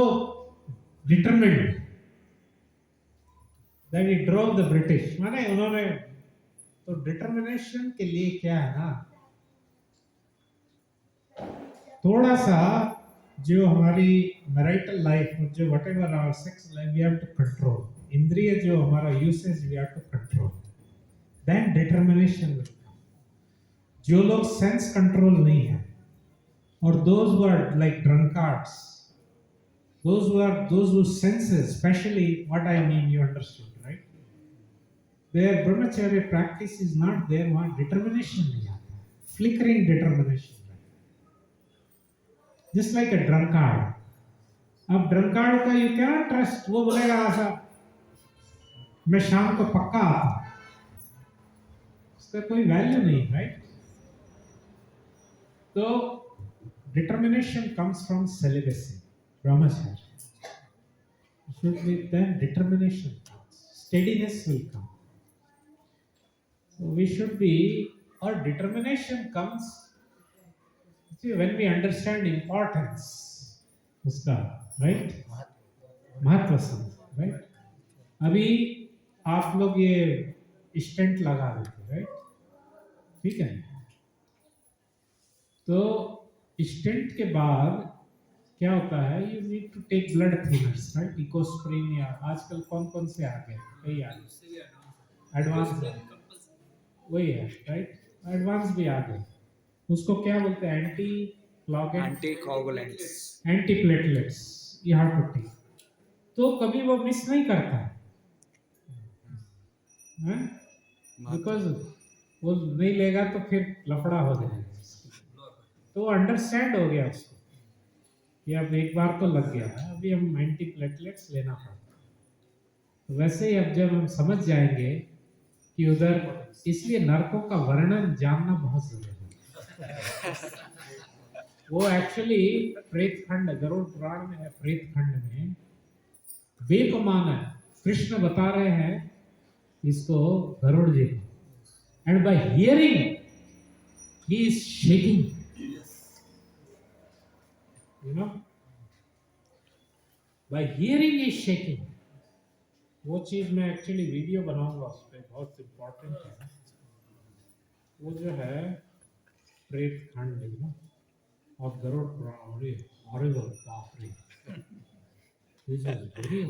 determined that he drove the British. माने उन्होंने तो डिटर्मिनेशन के लिए क्या है ना, थोड़ा सा जो हमारी मैरिटल लाइफ, जो whatever our sex life, we have to control. इंद्रिय जो हमारा usage, we have to control, then determination will come. जो लोग सेंस कंट्रोल नहीं है, और those who are like drunkards, those whose senses, especially what I mean, you understood, right? Their brahmacharya practice is not there, वहाँ determination नहीं आता, flickering determination, just like a drunkard. अब drunkard का you cannot trust, वो बोलेगा ऐसा मैं शाम को पक्का आता, उसका कोई वैल्यू नहीं, right? तो determination comes from celibacy, brahmacharya. Should be then determination comes, steadiness will come. So we should be, or determination comes, see, when we understand importance uska, right? महत्व समझ, right? अभी आप लोग ये स्टेंट लगा देते, right? ठीक है, तो स्टेंट के बाद क्या होता है, you need to take blood thinners, right? Ecosprin, या आजकल कौन कौन से आ गए, कई आ गए, एडवांस वही है, राइट? एडवांस भी आ गए, उसको क्या बोलते हैं, anticoagulants, antiplatelets, you have to take. तो कभी वो मिस नहीं करता है, बिकॉज वो नहीं लेगा तो फिर लफड़ा हो जाएगा, तो अंडरस्टैंड हो गया उसको कि अब एक बार तो लग गया है, अभी हम एंटी प्लेटलेट्स लेना पड़ता। तो वैसे ही अब जब हम समझ जाएंगे कि उधर, इसलिए नरकों का वर्णन जानना बहुत जरूरी है। वो एक्चुअली प्रेत खंड, गरुड़ पुराण में है, प्रेत खंड में वेपमान है, कृष्ण बता रहे हैं इसको गरुड़ जी को, and bye hearing he is shaking, you know, by hearing is shaking. वो चीज़ मैं एक्चुअली वीडियो बनाऊंगा उस पर, बहुत इम्पोर्टेंट है वो जो है प्रेत खंड है ना, और गरुड़ पुराण, अरे हॉरिबल, बाप रे, दिस इज वेरी